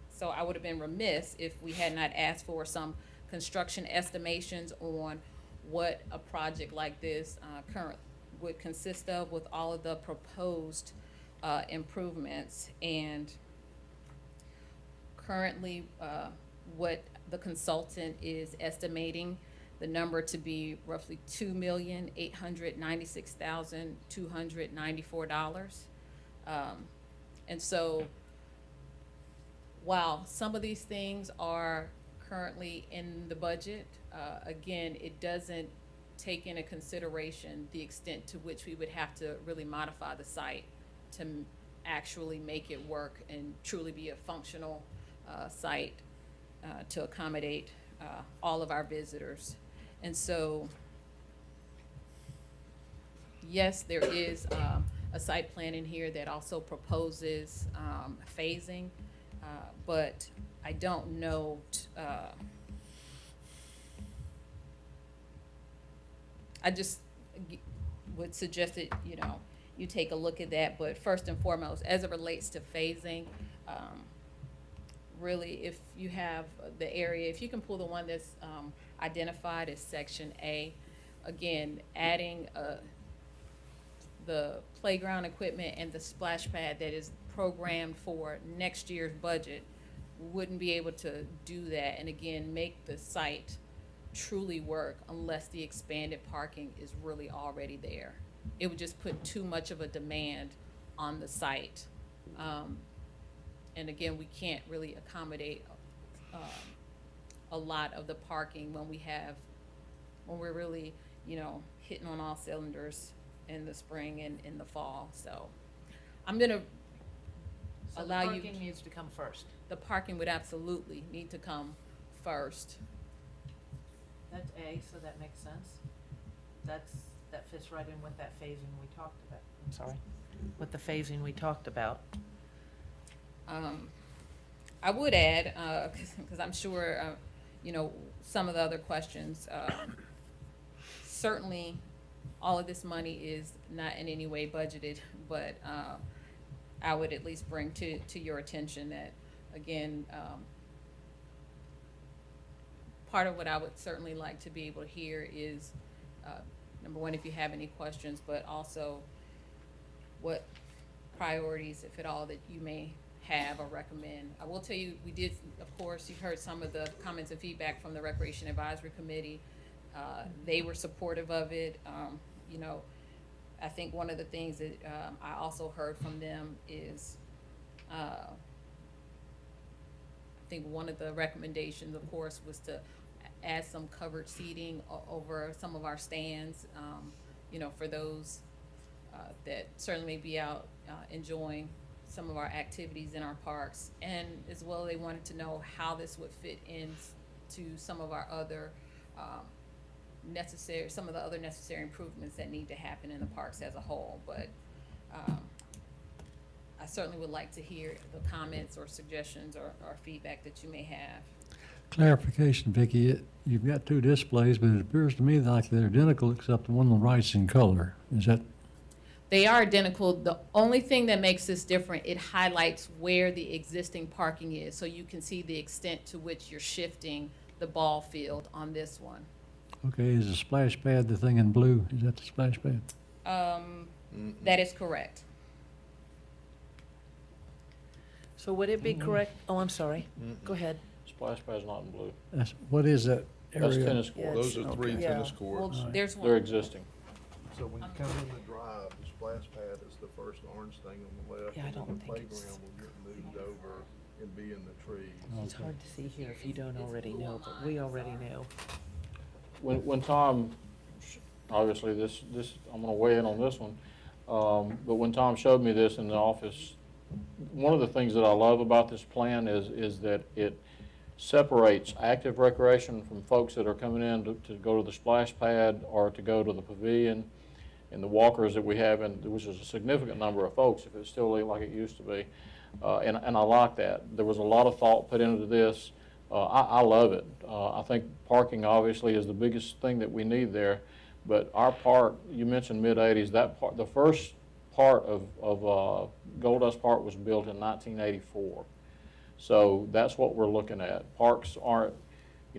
So I would have been remiss if we had not asked for some construction estimations on what a project like this current would consist of with all of the proposed improvements. And currently, what the consultant is estimating the number to be roughly $2,896,294. And so while some of these things are currently in the budget, again, it doesn't take into consideration the extent to which we would have to really modify the site to actually make it work and truly be a functional site to accommodate all of our visitors. And so, yes, there is a site plan in here that also proposes phasing, but I don't know, I just would suggest that, you know, you take a look at that. But first and foremost, as it relates to phasing, really, if you have the area, if you can pull the one that's identified as Section A, again, adding the playground equipment and the splash pad that is programmed for next year's budget, wouldn't be able to do that, and again, make the site truly work unless the expanded parking is really already there. It would just put too much of a demand on the site. And again, we can't really accommodate a lot of the parking when we're really, you know, hitting on all cylinders in the spring and in the fall. So I'm gonna allow you. The parking needs to come first. The parking would absolutely need to come first. That's A, so that makes sense. That fits right in with that phasing we talked about. I'm sorry. With the phasing we talked about. I would add, because I'm sure, you know, some of the other questions, certainly all of this money is not in any way budgeted, but I would at least bring to your attention that, again, part of what I would certainly like to be able to hear is, number one, if you have any questions, but also what priorities, if at all, that you may have or recommend. I will tell you, we did, of course, you've heard some of the comments and feedback from the Recreation Advisory Committee. They were supportive of it. You know, I think one of the things that I also heard from them is, I think one of the recommendations, of course, was to add some covered seating over some of our stands, you know, for those that certainly may be out enjoying some of our activities in our parks. And as well, they wanted to know how this would fit into some of our other some of the other necessary improvements that need to happen in the parks as a whole. But I certainly would like to hear the comments or suggestions or feedback that you may have. Clarification, Vicki, you've got two displays, but it appears to me like they're identical except the one on the right's in color. Is that? They are identical. The only thing that makes this different, it highlights where the existing parking is, so you can see the extent to which you're shifting the ball field on this one. Okay, is the splash pad the thing in blue? Is that the splash pad? That is correct. So would it be correct? Oh, I'm sorry. Go ahead. Splash pad's not in blue. What is that area? That's tennis courts. Those are three Yeah. tennis courts. Well, there's one. They're existing. So when you come in the drive, the splash pad is the first orange thing on the left. Yeah, I and then don't the think it's- playground will get moved over and be in the trees. It's hard to see here if you don't already know, but we already know. when Tom, obviously this, I'm gonna weigh in on this one, but when Tom showed me this in the office, one of the things that I love about this plan is that it separates active recreation from folks that are coming in to go to the splash pad or to go to the pavilion, and the walkers that we have, which is a significant number of folks if it's still like it used to be. And I like that. There was a lot of thought put into this. I love it. I think parking obviously is the biggest thing that we need there, but our park, you mentioned mid-'80s, that part, the first part of Gold Dust Park was built in 1984. So that's what we're looking at. Parks aren't,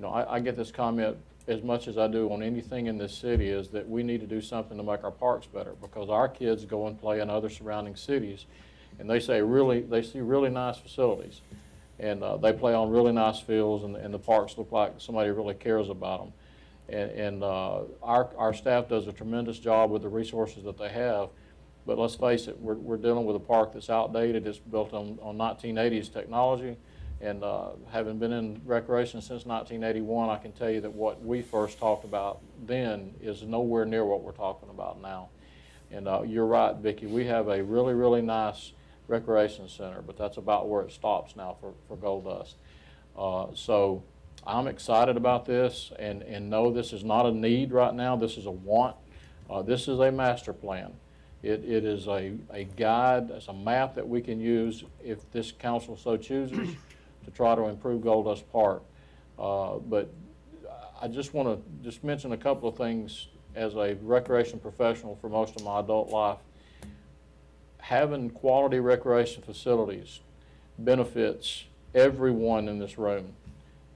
I get this comment as much as I do on anything in this city, is that we need to do something to make our parks better, because our kids go and play in other surrounding cities, and they see really nice facilities, and they play on really nice fields, and the parks look like somebody really cares about them. And our staff does a tremendous job with the resources that they have, but let's face it, we're dealing with a park that's outdated. It's built on 1980s technology, and having been in recreation since 1981, I can tell you that what we first talked about then is nowhere near what we're talking about now. And you're right, Vicki, we have a really, really nice recreation center, but that's about where it stops now for Gold Dust. So I'm excited about this, and no, this is not a need right now. This is a want. This is a master plan. It is a guide, it's a map that we can use if this council so chooses to try to improve Gold Dust Park. But I just want to mention a couple of things as a recreation professional for most of my adult life. Having quality recreation facilities benefits everyone in this room,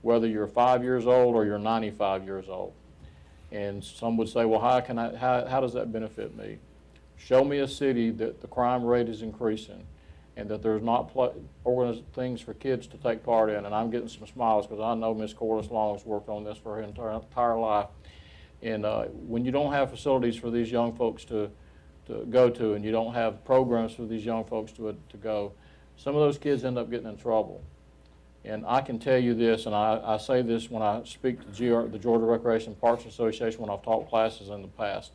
whether you're 5 years old or you're 95 years old. And some would say, well, how does that benefit me? Show me a city that the crime rate is increasing and that there's not things for kids to take part in. And I'm getting some smiles because I know Ms. Corliss Long has worked on this for her entire life. And when you don't have facilities for these young folks to go to, and you don't have programs for these young folks to go, some of those kids end up getting in trouble. And I can tell you this, and I say this when I speak to the Georgia Recreation Parks Association when I've taught classes in the past.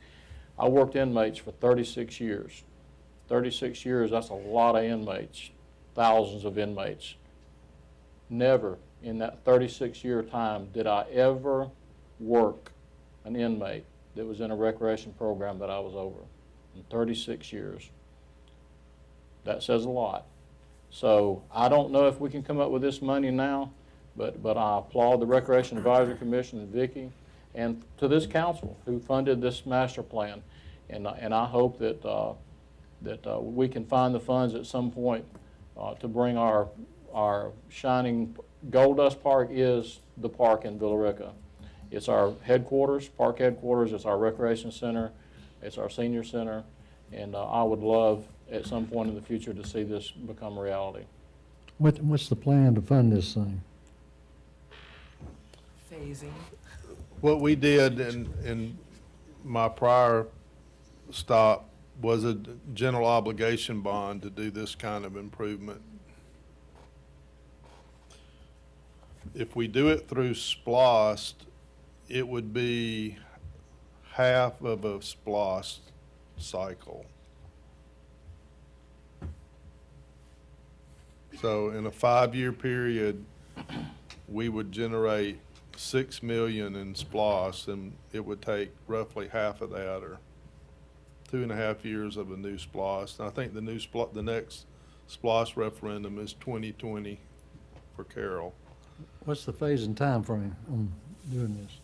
I worked inmates for 36 years. 36 years, that's a lot of inmates, thousands of inmates. Never in that 36-year time did I ever work an inmate that was in a recreation program that I was over in 36 years. That says a lot. So I don't know if we can come up with this money now, but I applaud the Recreation Advisory Commission and Vicki, and to this council who funded this master plan. And I hope that we can find the funds at some point to bring our shining Gold Dust Park is the park in Villa Rica. It's our headquarters, park headquarters. It's our recreation center. It's our senior center. And I would love at some point in the future to see this become a reality. What's the plan to fund this thing? Phasing. What we did in my prior stop was a general obligation bond to do this kind of improvement. If we do it through SPLOST, it would be half of a SPLOST cycle. So in a 5-year period, we would generate $6 million in SPLOST, and it would take roughly half of that, or 2.5 years of a new SPLOST. And I think the next SPLOST referendum is 2020 for Carroll. What's the phase and time frame on doing this?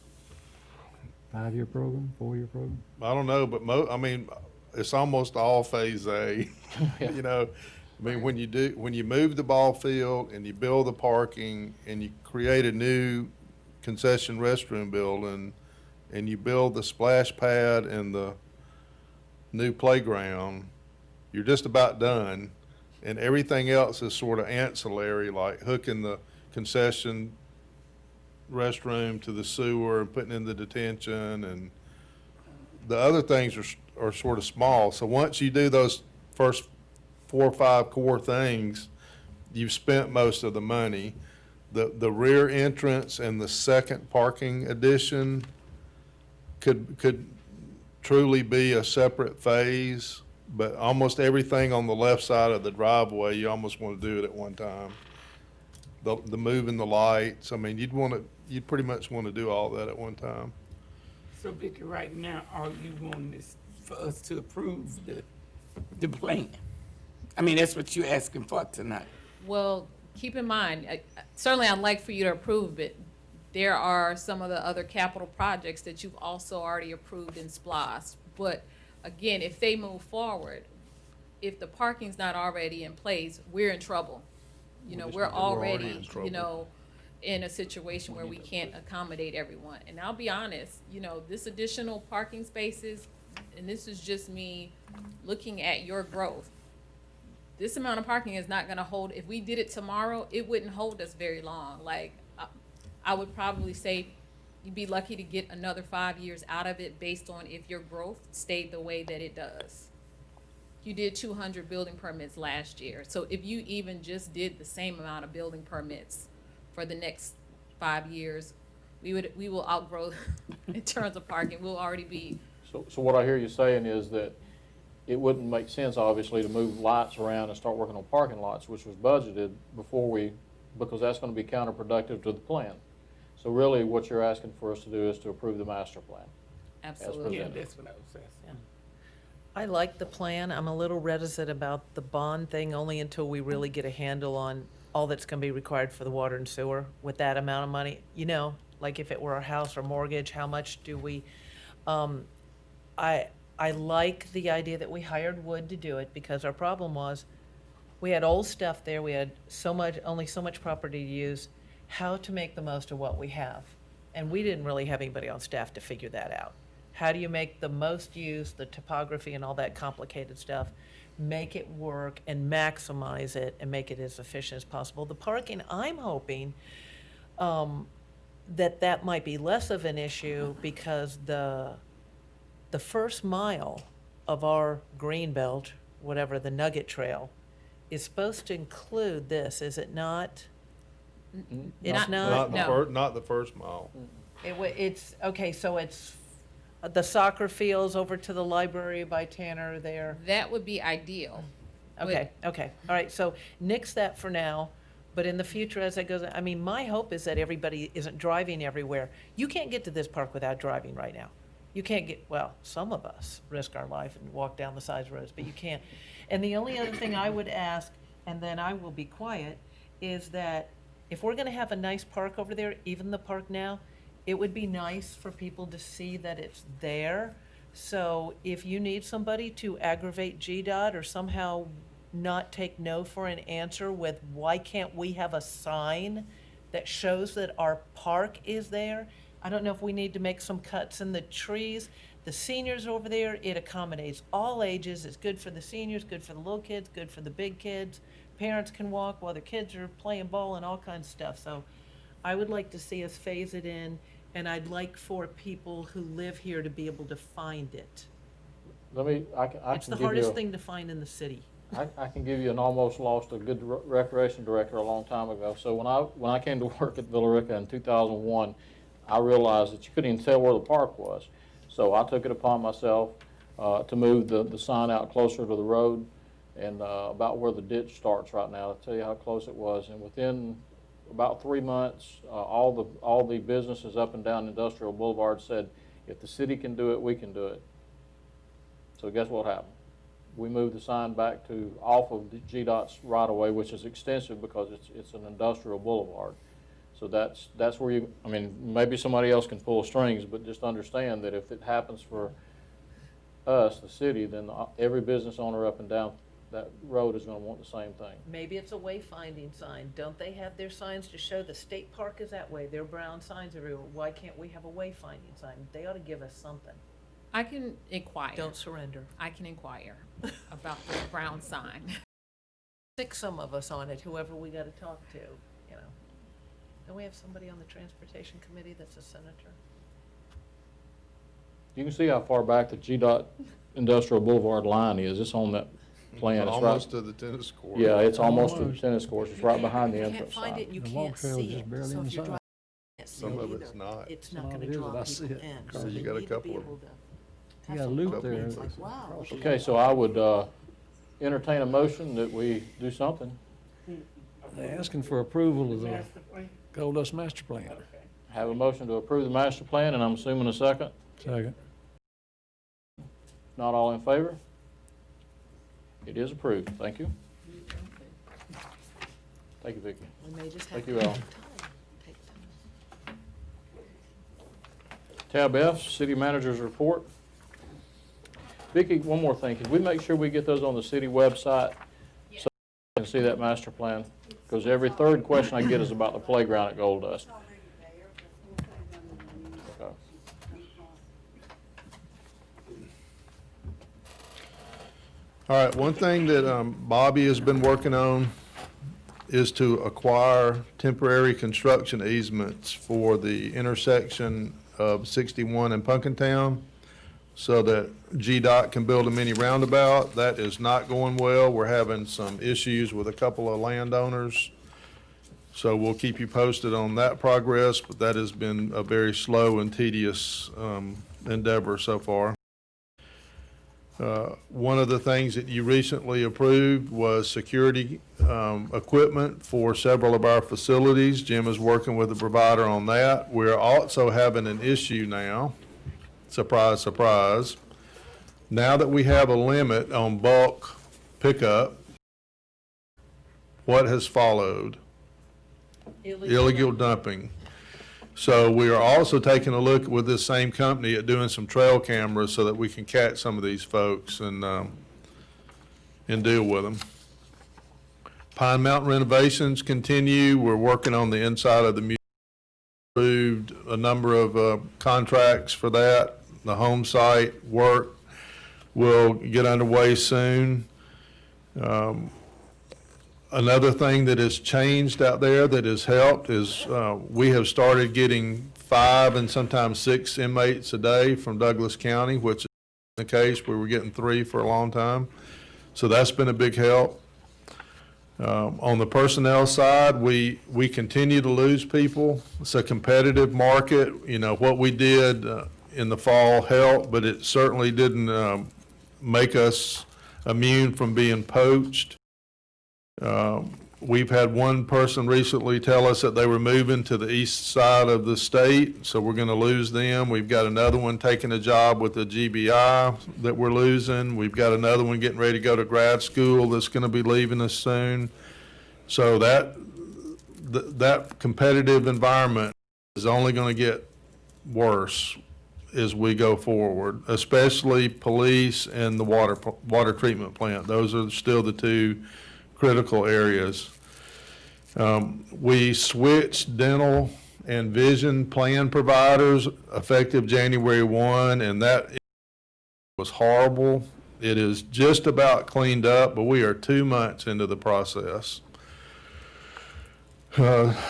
5-year program, 4-year program? I don't know, but it's almost all phase A. You know, I mean, when you move the ball field and you build the parking and you create a new concession restroom building and you build the splash pad and the new playground, you're just about done. And everything else is sort of ancillary, like hooking the concession restroom to the sewer and putting in the detention, and the other things are sort of small. So once you do those first 4 or 5 core things, you've spent most of the money. The rear entrance and the second parking addition could truly be a separate phase, but almost everything on the left side of the driveway, you almost want to do it at one time. The moving the lights, I mean, you'd pretty much want to do all that at one time. So Vicky, right now, all you want is for us to approve the plan. I mean, that's what you're asking for tonight. Well, keep in mind, certainly I'd like for you to approve it. There are some of the other capital projects that you've also already approved in SPLOST. But again, if they move forward, if the parking's not already in place, we're in trouble. You know, we're already in already, trouble. you know, in a situation where we can't accommodate everyone. And I'll be honest, you know, this additional parking spaces, and this is just me looking at your growth. This amount of parking is not gonna hold, if we did it tomorrow, it wouldn't hold us very long. Like, I would probably say you'd be lucky to get another 5 years out of it based on if your growth stayed the way that it does. You did 200 building permits last year. So if you even just did the same amount of building permits for the next 5 years, we will outgrow in terms of parking. We'll already be. So what I hear you saying is that it wouldn't make sense, obviously, to move lights around and start working on parking lots, which was budgeted because that's gonna be counterproductive to the plan. So really, what you're asking for us to do is to approve the master plan. Absolutely. Yeah, presented. that's what I was asking. I like the plan. I'm a little reticent about the bond thing, only until we really get a handle on all that's gonna be required for the water and sewer with that amount of money. You know, like if it were a house or mortgage, how much do we, I like the idea that we hired Wood to do it, because our problem was, we had old stuff there, we had only so much property to use, how to make the most of what we have. And we didn't really have anybody on staff to figure that out. How do you make the most use, the topography and all that complicated stuff, make it work and maximize it and make it as efficient as possible? The parking, I'm hoping that might be less of an issue, because the first mile of our green belt, whatever, the Nugget Trail, is supposed to include this, is it not? It's not? Not the first mile. It's, okay, so it's the soccer fields over to the library by Tanner there. That would be ideal. Okay, okay, all right, so nix that for now, but in the future as it goes, I mean, my hope is that everybody isn't driving everywhere. You can't get to this park without driving right now. You can't get, well, some of us risk our life and walk down the sides roads, but you can't. And the only other thing I would ask, and then I will be quiet, is that if we're gonna have a nice park over there, even the park now, it would be nice for people to see that it's there. So if you need somebody to aggravate GDOT or somehow not take no for an answer with, why can't we have a sign that shows that our park is there? I don't know if we need to make some cuts in the trees. The seniors over there, it accommodates all ages. It's good for the seniors, good for the little kids, good for the big kids. Parents can walk while their kids are playing ball and all kinds of stuff. So I would like to see us phase it in, and I'd like for people who live here to be able to find it. I It's can the give hardest you, thing to find in the city. I can give you an almost lost a good recreation director a long time ago. So when I came to work at Villa Rica in 2001, I realized that you couldn't even tell where the park was. So I took it upon myself to move the sign out closer to the road and about where the ditch starts right now, to tell you how close it was. And within about 3 months, all the businesses up and down Industrial Boulevard said, if the city can do it, we can do it. So guess what happened? We moved the sign back to off of the GDOT's right-of-way, which is extensive because it's an industrial boulevard. So that's where you, I mean, maybe somebody else can pull strings, but just understand that if it happens for us, the city, then every business owner up and down that road is gonna want the same thing. Maybe it's a wayfinding sign. Don't they have their signs to show the state park is that way? Their brown signs everywhere. Why can't we have a wayfinding sign? They ought to give us something. I can inquire. Don't surrender. I can inquire about the brown sign. Stick some of us on it, whoever we gotta talk to, you know. Don't we have somebody on the transportation committee that's a senator? You can see how far back the GDOT Industrial Boulevard line is. It's on that plan. It's Almost right, to the tennis court. yeah, it's almost to the tennis course. It's right behind the You can't entrance find sign. it, you The walk can't trail is see just it. barely So if you're inside. driving, you can't Some feel of either. it's not. It's Some not of gonna it is, draw but I see people it. in, So so you they got a need to be couple of- able to You have got a some loop folk there. that's like, wow. look at Okay, that. so I would entertain a motion that we do something. They're asking for approval of the Master plan? Gold Dust Master Plan. Have a motion to approve the master plan, and I'm assuming a second. Second. Not all in favor? It is approved. Thank you. Thank you, Vicki. We may just have Thank to you, take Al. time. Take time. Tab F, City Manager's Report. Vicki, one more thing. Could we make sure we get those on the city website? So we can see that master plan? Because every third question I get is about the playground at Gold Dust. Okay. All right, one thing that Bobby has been working on is to acquire temporary construction easements for the intersection of 61 and Punkintown so that GDOT can build a mini roundabout. That is not going well. We're having some issues with a couple of landowners. So we'll keep you posted on that progress, but that has been a very slow and tedious endeavor so far. One of the things that you recently approved was security equipment for several of our facilities. Jim is working with the provider on that. We're also having an issue now, surprise, surprise. Now that we have a limit on bulk pickup, what has followed? Illegal dumping. So we are also taking a look with this same company at doing some trail cameras so that we can catch some of these folks and deal with them. Pine Mountain renovations continue. We're working on the inside of the museum. Approved a number of contracts for that. The home site work will get underway soon. Another thing that has changed out there that has helped is we have started getting 5 and sometimes 6 inmates a day from Douglas County, which is the case. We were getting 3 for a long time. So that's been a big help. On the personnel side, we continue to lose people. It's a competitive market. You know, what we did in the fall helped, but it certainly didn't make us immune from being poached. We've had one person recently tell us that they were moving to the east side of the state, so we're going to lose them. We've got another one taking a job with the GBI that we're losing. We've got another one getting ready to go to grad school that's going to be leaving us soon. So that competitive environment is only going to get worse as we go forward, especially police and the water treatment plant. Those are still the two critical areas. We switched dental and vision plan providers effective January 1, and that was horrible. It is just about cleaned up, but we are 2 months into the process.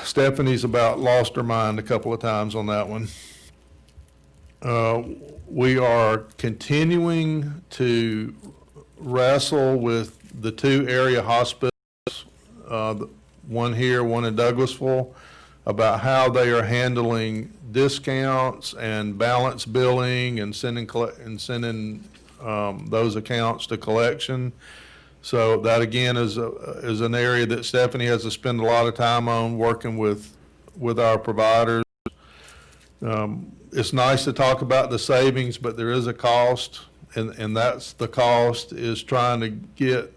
Stephanie's about lost her mind a couple of times on that one. We are continuing to wrestle with the 2 area hospitals, one here, one in Douglasville, about how they are handling discounts and balance billing and sending those accounts to collection. So that again is an area that Stephanie has to spend a lot of time on, working with our providers. It's nice to talk about the savings, but there is a cost, and that's the cost, is trying to get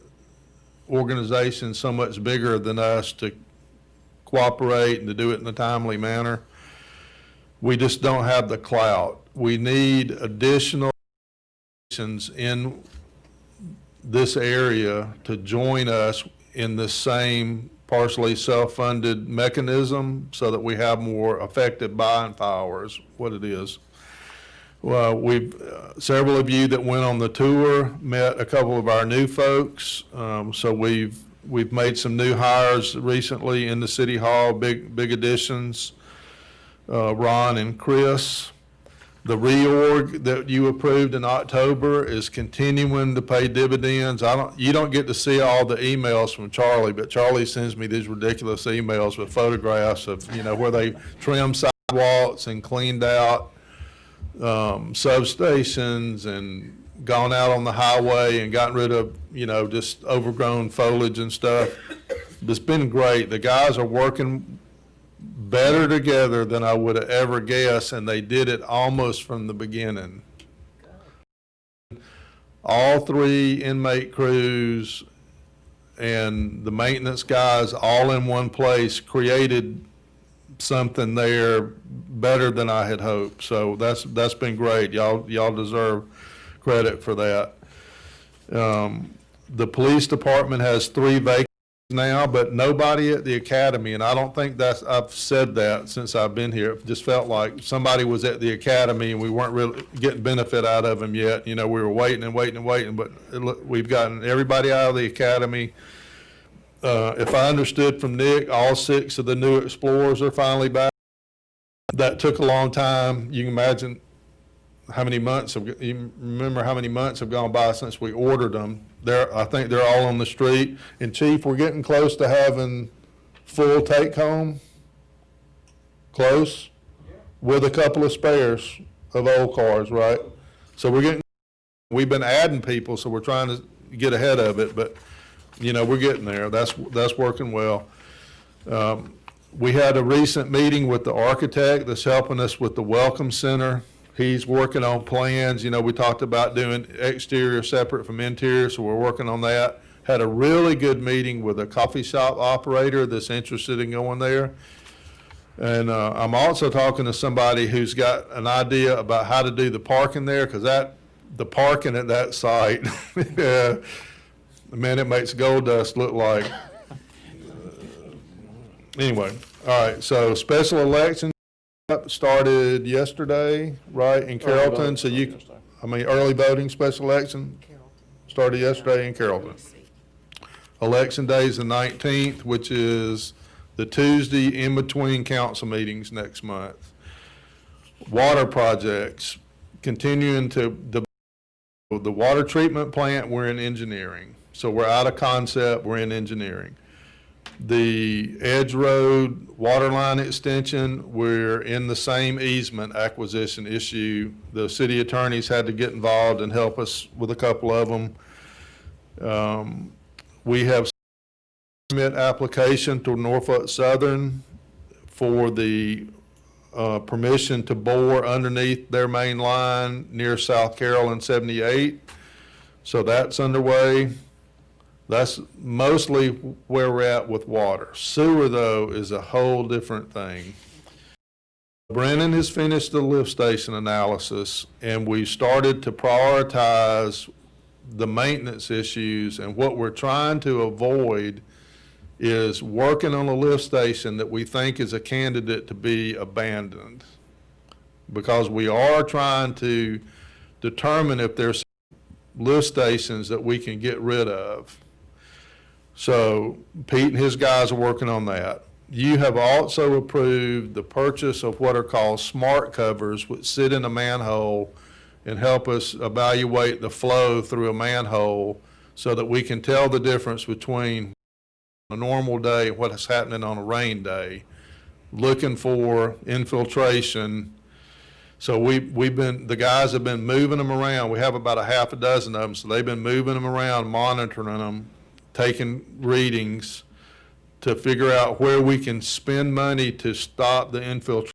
organizations so much bigger than us to cooperate and to do it in a timely manner. We just don't have the clout. We need additional organizations in this area to join us in the same partially self-funded mechanism so that we have more effective buying power is what it is. Well, several of you that went on the tour met a couple of our new folks. So we've made some new hires recently in the City Hall, big additions, Ron and Chris. The reorg that you approved in October is continuing to pay dividends. You don't get to see all the emails from Charlie, but Charlie sends me these ridiculous emails with photographs of, where they trim sides walks and cleaned out substations and gone out on the highway and gotten rid of, just overgrown foliage and stuff. It's been great. The guys are working better together than I would have ever guessed, and they did it almost from the beginning. All 3 inmate crews and the maintenance guys all in one place created something there better than I had hoped. So that's been great. Y'all deserve credit for that. The police department has 3 vacancies now, but nobody at the academy, and I don't think I've said that since I've been here. It just felt like somebody was at the academy and we weren't really getting benefit out of them yet. We were waiting and waiting and waiting, but we've gotten everybody out of the academy. If I understood from Nick, all 6 of the new Explorers are finally back. That took a long time. You can imagine how many months you remember how many months have gone by since we ordered them. I think they're all on the street. And Chief, we're getting close to having full take home. Close, with a couple of spares of old cars, right? So we've been adding people, so we're trying to get ahead of it, but we're getting there. That's working well. We had a recent meeting with the architect that's helping us with the Welcome Center. He's working on plans. We talked about doing exterior separate from interior, so we're working on that. Had a really good meeting with a coffee shop operator that's interested in going there. And I'm also talking to somebody who's got an idea about how to do the parking there, because the parking at that site, man, it makes gold dust look like. Anyway, all right, so special election started yesterday, right, in Carrollton. So early voting special election started yesterday in Carrollton. Election day is the 19th, which is the Tuesday in between council meetings next month. Water projects, continuing to the water treatment plant, we're in engineering. So we're out of concept, we're in engineering. The Edge Road water line extension, we're in the same easement acquisition issue. The city attorneys had to get involved and help us with a couple of them. We have permit application to Norfolk Southern for the permission to bore underneath their main line near South Carroll and 78. So that's underway. That's mostly where we're at with water. Sewer, though, is a whole different thing. Brennan has finished the lift station analysis, and we started to prioritize the maintenance issues, and what we're trying to avoid is working on a lift station that we think is a candidate to be abandoned, because we are trying to determine if there's lift stations that we can get rid of. So Pete and his guys are working on that. You have also approved the purchase of what are called smart covers, which sit in a manhole and help us evaluate the flow through a manhole so that we can tell the difference between a normal day and what's happening on a rain day, looking for infiltration. So the guys have been moving them around. We have about a half a dozen of them, so they've been moving them around, monitoring them, taking readings to figure out where we can spend money to stop the infiltration,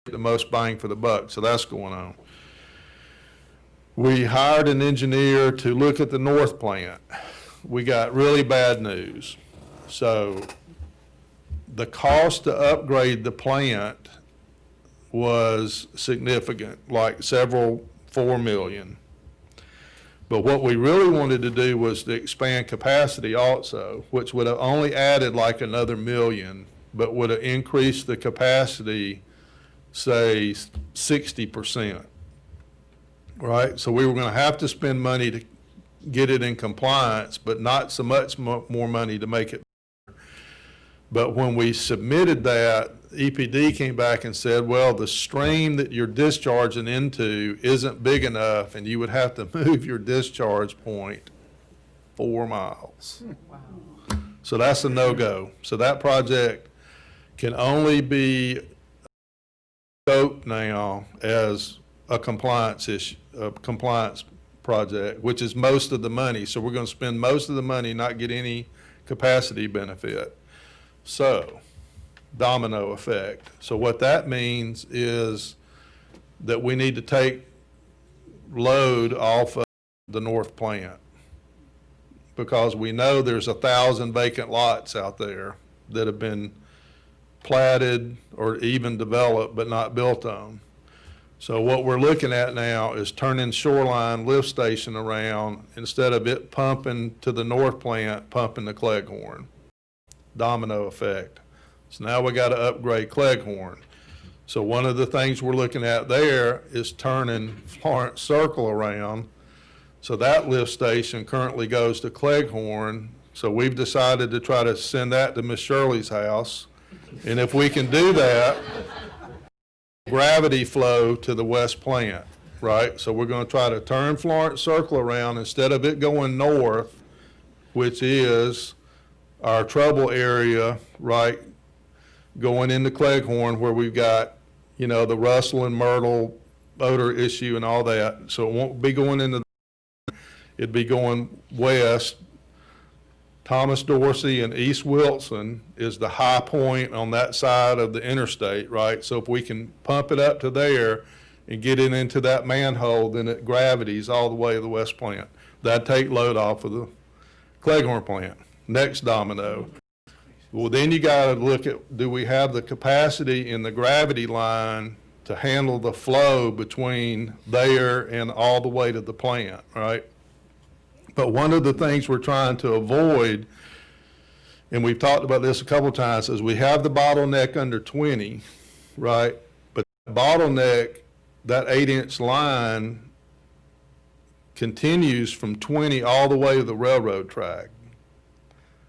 the most bang for the buck. So that's going on. We hired an engineer to look at the north plant. We got really bad news. So the cost to upgrade the plant was significant, like $4 million. But what we really wanted to do was to expand capacity also, which would have only added like another $1 million, but would have increased the capacity, say, 60%. Right? So we were going to have to spend money to get it in compliance, but not so much more money to make it better. But when we submitted that, EPD came back and said, well, the stream that you're discharging into isn't big enough, and you would have to move your discharge point 4 miles. Wow. So that's a no-go. So that project can only be scoped now as a compliance issue, a compliance project, which is most of the money. So we're going to spend most of the money, not get any capacity benefit. So, domino effect. So what that means is that we need to take load off of the north plant, because we know there's 1,000 vacant lots out there that have been platted or even developed but not built on. So what we're looking at now is turning Shoreline lift station around, instead of it pumping to the north plant, pumping to Cleghorn. Domino effect. So now we got to upgrade Cleghorn. So one of the things we're looking at there is turning Florence Circle around. So that lift station currently goes to Cleghorn. So we've decided to try to send that to Miss Shirley's house. And if we can do that, gravity flow to the west plant, right? So we're going to try to turn Florence Circle around, instead of it going north, which is our trouble area, right, going into Cleghorn, where we've got, you know, the Russell and Myrtle odor issue and all that. So it won't be going into, it'd be going west. Thomas Dorsey and East Wilson is the high point on that side of the interstate, right? So if we can pump it up to there and get it into that manhole, then it gravities all the way to the west plant. That'd take load off of the Cleghorn plant. Next domino. Well, then you got to look at, do we have the capacity in the gravity line to handle the flow between there and all the way to the plant, right? But one of the things we're trying to avoid, and we've talked about this a couple of times, is we have the bottleneck under 20, right? But the bottleneck, that 8-inch line, continues from 20 all the way to the railroad track.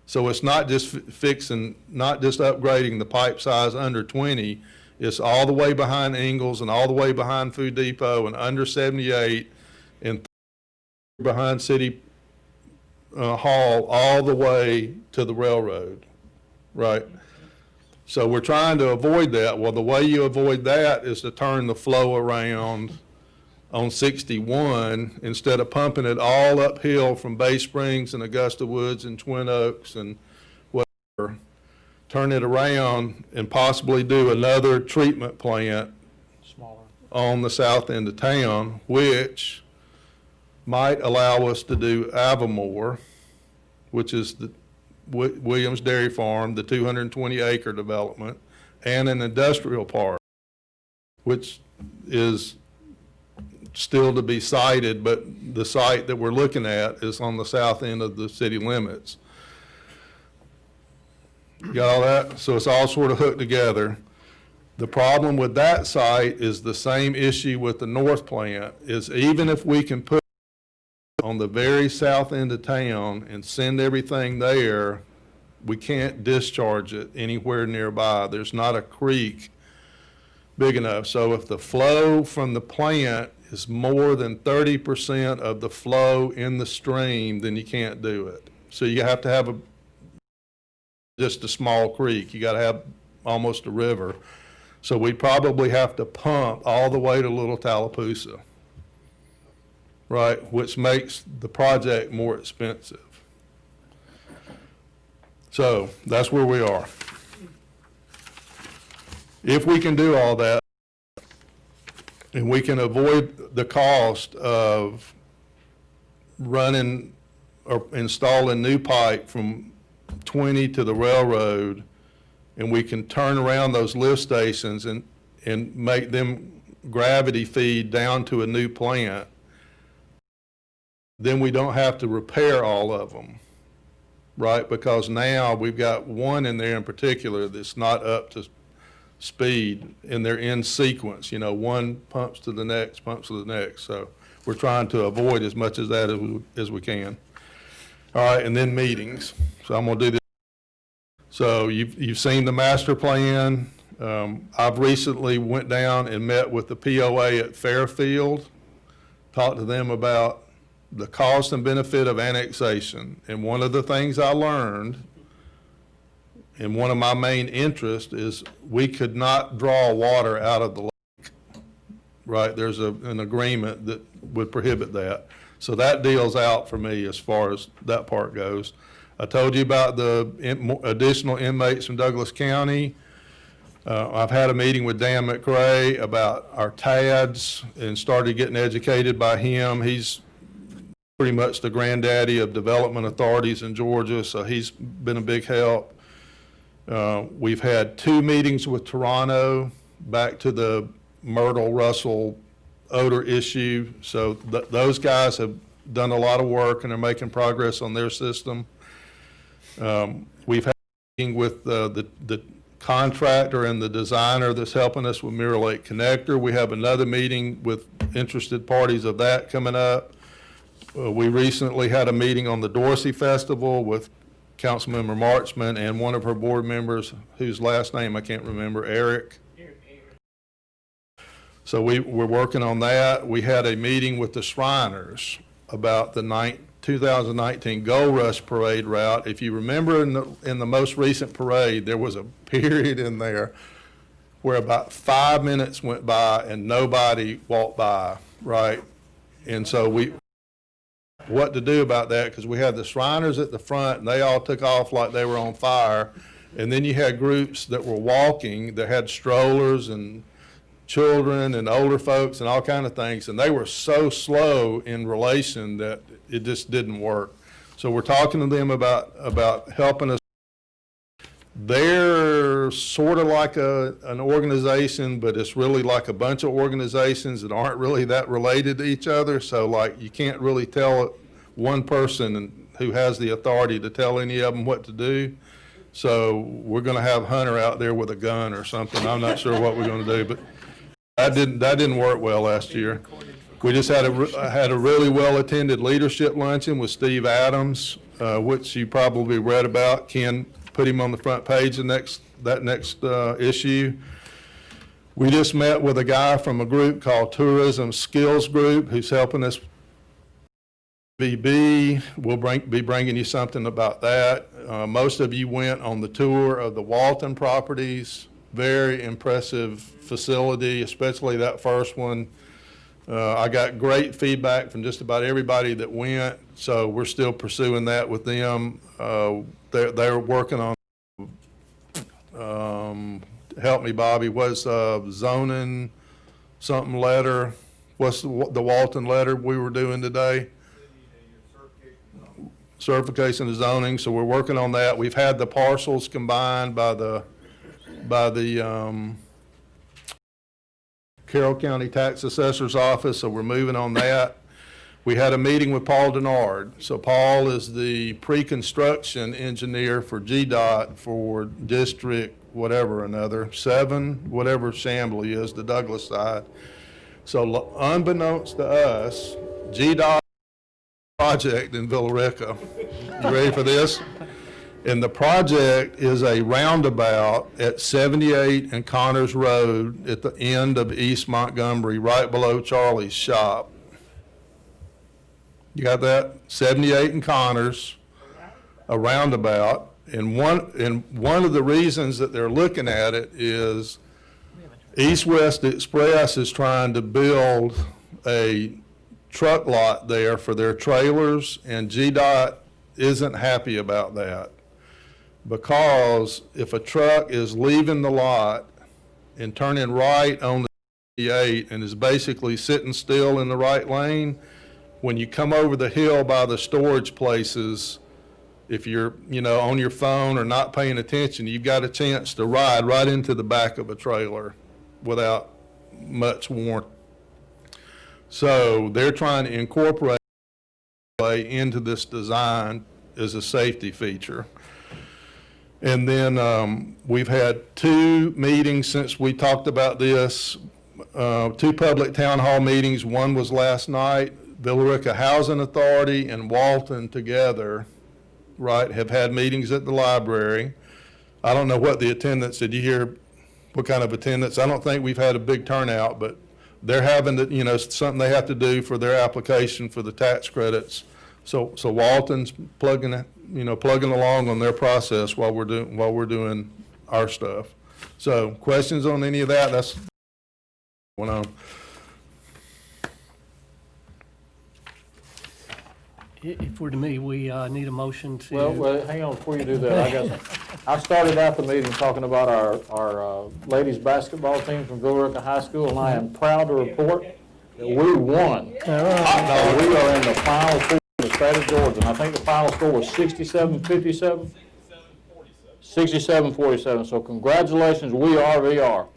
So it's not just fixing, not just upgrading the pipe size under 20, it's all the way behind Ingalls and all the way behind Food Depot and under 78 and behind City Hall all the way to the railroad, right? So we're trying to avoid that. Well, the way you avoid that is to turn the flow around on 61, instead of pumping it all uphill from Bay Springs and Augusta Woods and Twin Oaks and whatever. Turn it around and possibly do another treatment plant on the south end of town, which might allow us to do Avamore, which is the Williams Dairy Farm, the 220-acre development, and an industrial park, which is still to be sited, but the site that we're looking at is on the south end of the city limits. Got all that? So it's all sort of hooked together. The problem with that site is the same issue with the north plant, is even if we can put on the very south end of town and send everything there, we can't discharge it anywhere nearby. There's not a creek big enough. So if the flow from the plant is more than 30% of the flow in the stream, then you can't do it. So you have to have just a small creek. You got to have almost a river. So we probably have to pump all the way to Little Tallapoosa, right, which makes the project more expensive. So that's where we are. If we can do all that, and we can avoid the cost of running or installing new pipe from 20 to the railroad, and we can turn around those lift stations and make them gravity feed down to a new plant, then we don't have to repair all of them, right? Because now we've got one in there in particular that's not up to speed, and they're in sequence. You know, one pumps to the next, pumps to the next. So we're trying to avoid as much of that as we can. All right, and then meetings. So I'm going to do this. So you've seen the master plan. I've recently went down and met with the POA at Fairfield, talked to them about the cost and benefit of annexation. And one of the things I learned, and one of my main interests, is we could not draw water out of the lake. right? There's an agreement that would prohibit that. So that deal's out for me as far as that part goes. I told you about the additional inmates from Douglas County. I've had a meeting with Dan McRae about our TADs and started getting educated by him. He's pretty much the granddaddy of development authorities in Georgia, so he's been a big help. We've had 2 meetings with Toronto, back to the Myrtle Russell odor issue. So those guys have done a lot of work and are making progress on their system. We've had a meeting with the contractor and the designer that's helping us with Mirror Lake Connector. We have another meeting with interested parties of that coming up. We recently had a meeting on the Dorsey Festival with Councilmember Marchman and one of her board members whose last name I can't remember, Eric. So we're working on that. We had a meeting with the Shriners about the 2019 Gold Rush Parade route. If you remember in the most recent parade, there was a period in there where about 5 minutes went by and nobody walked by, right? And so what to do about that, because we had the Shriners at the front and they all took off like they were on fire. And then you had groups that were walking that had strollers and children and older folks and all kind of things, and they were so slow in relation that it just didn't work. So we're talking to them about helping us. They're sort of like an organization, but it's really like a bunch of organizations that aren't really that related to each other. So like you can't really tell one person who has the authority to tell any of them what to do. So we're going to have Hunter out there with a gun or something. I'm not sure what we're going to do, but that didn't work well last year. We just had a really well-attended leadership luncheon with Steve Adams, which you probably read about. Ken put him on the front page that next issue. We just met with a guy from a group called Tourism Skills Group who's helping us. VB, we'll be bringing you something about that. Most of you went on the tour of the Walton properties. Very impressive facility, especially that first one. I got great feedback from just about everybody that went, so we're still pursuing that with them. They're working on, help me, Bobby, what's zoning something letter? What's the Walton letter we were doing today? Certification of zoning, so we're working on that. We've had the parcels combined by the Carroll County Tax Assessor's Office, so we're moving on that. We had a meeting with Paul Denard. So Paul is the pre-construction engineer for GDOT for District whatever another, 7, whatever Chamblee is, the Douglas side. So unbeknownst to us, GDOT project in Villa Rica. You ready for this? And the project is a roundabout at 78 and Connors Road at the end of East Montgomery, right below Charlie's shop. You got that? 78 and Connors, a roundabout. And one of the reasons that they're looking at it is East West Express is trying to build a truck lot there for their trailers, and GDOT isn't happy about that. Because if a truck is leaving the lot and turning right on the 8 and is basically sitting still in the right lane, when you come over the hill by the storage places, if you're, on your phone or not paying attention, you've got a chance to ride right into the back of a trailer without much warning. So they're trying to incorporate into this design as a safety feature. And then we've had 2 meetings since we talked about this, 2 public town hall meetings. One was last night. Villa Rica Housing Authority and Walton together, right, have had meetings at the library. I don't know what the attendance, did you hear what kind of attendance? I don't think we've had a big turnout, but they're having to, something they have to do for their application for the tax credits. So Walton's plugging along on their process while we're doing our stuff. So questions on any of that? That's going on. If we're to me, we need a motion to. Well, hang on, before you do that, I started out the meeting talking about our ladies' basketball team from Villarica High School, and I am proud to report that we won. No, we are in the final four in the state of Georgia, and I think the final score was 67-57? 67-47, so congratulations, we are VR.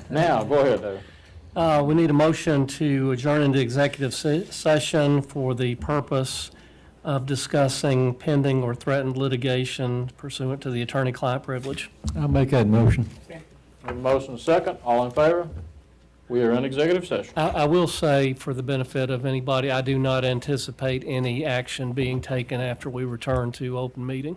Now, go ahead, David. We need a motion to adjourn into executive session for the purpose of discussing pending or threatened litigation pursuant to the attorney-client privilege. I'll make that motion. A motion second, all in favor? We are in executive session. I will say, for the benefit of anybody, I do not anticipate any action being taken after we return to open meeting.